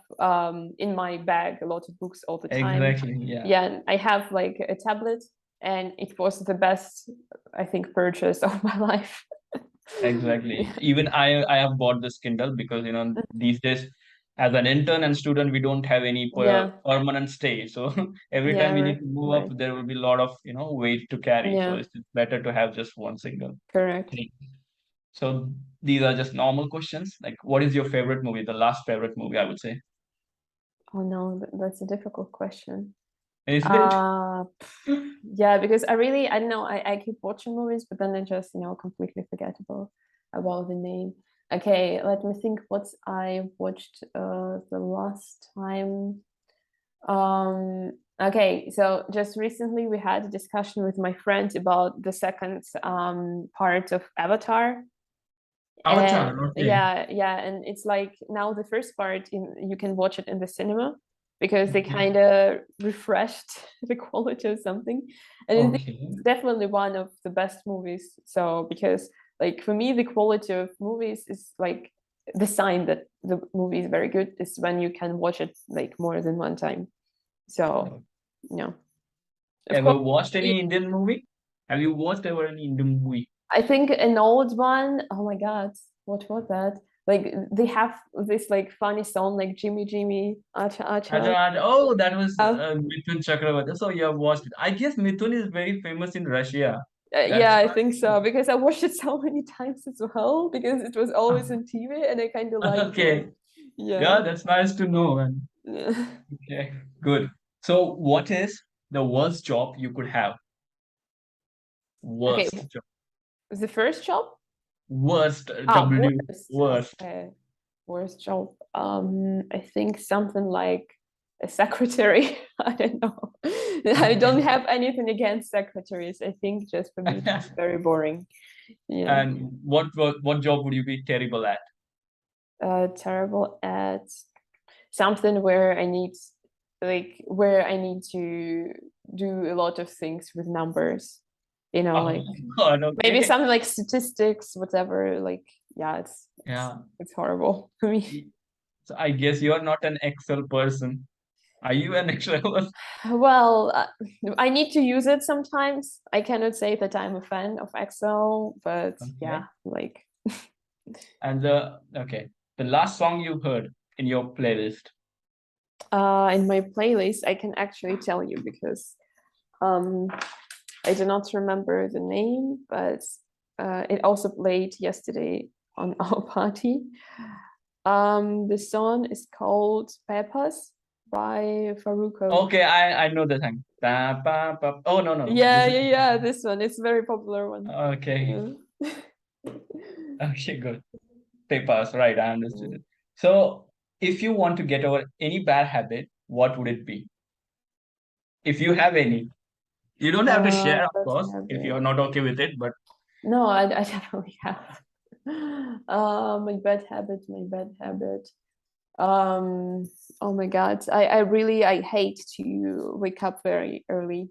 in my bag a lot of books all the time. Exactly. Yeah. Yeah, and I have like a tablet, and it was the best I think purchase of my life. Exactly. Yeah, Even I have bought this Kindle because these days as an intern and student we don't have any yeah, permanent stay. So every yeah, time we need to move up, right. there will be a lot of weight to carry. So Yeah, it's better to have just one single correct. thing. So these are just normal questions. Like, what is your favorite movie? The last favorite movie, I would say. Oh no, that's a difficult question. Is it? Uh, yeah, because I don't know, I keep watching movies, but then I just, completely forget about the name. Okay, let me think what I watched the last time. Okay, so just recently we had a discussion with my friend about the second part of Avatar. And Avatar. Okay. yeah, and it's like now the first part you can watch it in the cinema because they Okay. kind of refreshed the quality or something. And I think Okay. it's definitely one of the best movies. So because like for me the quality of movies is like the sign that the movie is very good is when you can watch it like more than one time. So yeah. Of course, Ever watched any Indian movie? Have you watched ever any Indian movie? I think an old one, oh my God, what was that? Like they have this like funny song like Jimmy Jimmy Acha Acha. Oh, that was Uh, Mithun Chakravarti. So you have watched it. I guess Mithun is very famous in Russia. yeah, That's I why. think so because I watched it so many times as well because it was always on TV and I kind of liked it. Okay. Yeah. Yeah, that's nice to know, man. Yeah. Okay, good. So, what is the worst job you could have? Okay, Worst job. the first job? Worst, Ah, W, worst. worst. Okay, worst job. I think something like a secretary. I don't know. I don't Okay. have anything against secretaries. I think just for me it's very boring. Yeah. And what job would you be terrible at? Terrible at something where I need to do a lot of things with numbers. Oh Like God, maybe okay. something like statistics, whatever. Like yeah, it's Yeah. it's horrible for me. So I guess you're not an Excel person. Are you an Excel person? Well, I need to use it sometimes. I cannot say that I'm a fan of Excel, but yeah, Okay. like And the last song you heard in your playlist. in my playlist, I can actually tell you because um, I do not remember the name, but it also played yesterday on our party. The song is called Peppers by Faruko. Okay, I know the thing. Ba, ba, ba. Oh no no no. Yeah, This is yeah, yeah. This one, it's a very popular one. okay. Yeah. Okay, good. They pass, right? I understood it. So, if you want to get over any bad habit, what would it be? If you have any, you don't have to share, of Bad course, if you're habit. not okay with it. But No, I definitely have. My bad habit, my bad habit. Um, oh my God. I hate to wake up very early.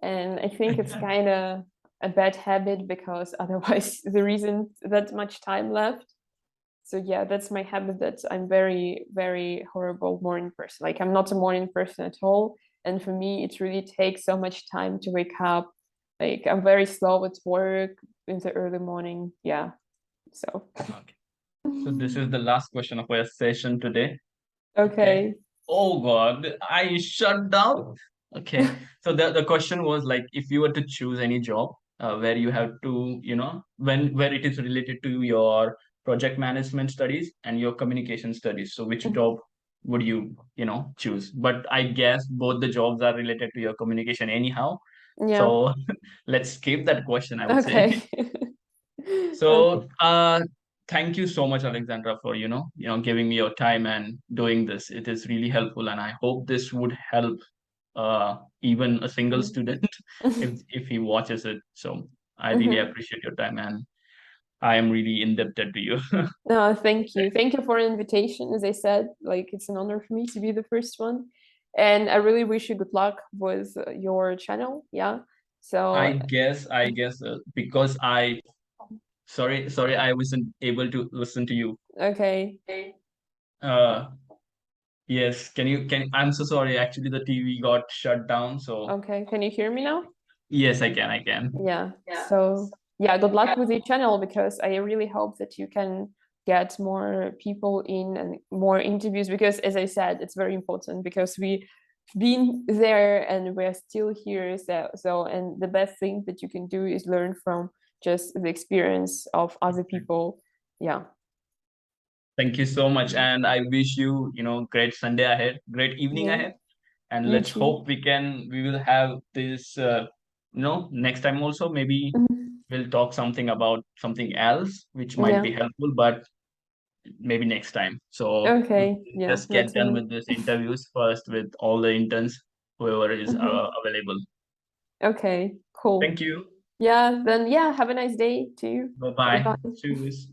And I think it's kind of a bad habit because otherwise there isn't that much time left. So yeah, that's my habit that I'm very, very horrible morning person. Like I'm not a morning person at all. And for me, it really takes so much time to wake up. Like I'm very slow at work in the early morning. Yeah. So okay. So this is the last question of our session today. Okay. okay. Oh God, I shut down. Okay. So the question was like, if you were to choose any job, where you have to, where it is related to your project management studies and your communication studies. So which Mhm. job would you, choose? But I guess both the jobs are related to your communication anyhow. Yeah. So let's skip that question, I would say. Okay. Okay. So thank you so much, Alexandra, for giving me your time and doing this. It is really helpful, and I hope this would help even a single student if he watches it. So I really Mhm. appreciate your time, and I am really indebted to you. No, thank you. Thank you for the invitation. As I said, like it's an honor for me to be the first one. And I really wish you good luck with your channel. Yeah. So, I guess because sorry, I wasn't able to listen to you. okay. Uh, yes, I'm so sorry. Actually, the TV got shut down. So Okay. Can you hear me now? yes, I can. Yeah. So, yeah, good luck with your channel because I really hope that you can get more people in and more interviews because, as I said, it's very important because we've been there and we're still here. And the best thing that you can do is learn from just the experience of other people. Yeah. Thank you so much, and I wish you, great Sunday ahead, great evening Yeah. ahead, and You let's too. hope we will have this, next time also. Maybe Mhm. we'll talk something about something else, which might Yeah. be helpful, but maybe next time. So Okay. Yeah. just get Let's done see. with this interviews first with all the interns, whoever is Mhm. available. Okay. Cool. Thank you. Yeah. Then, yeah. Have a nice day to you. Bye bye. Goodbye. Cheers.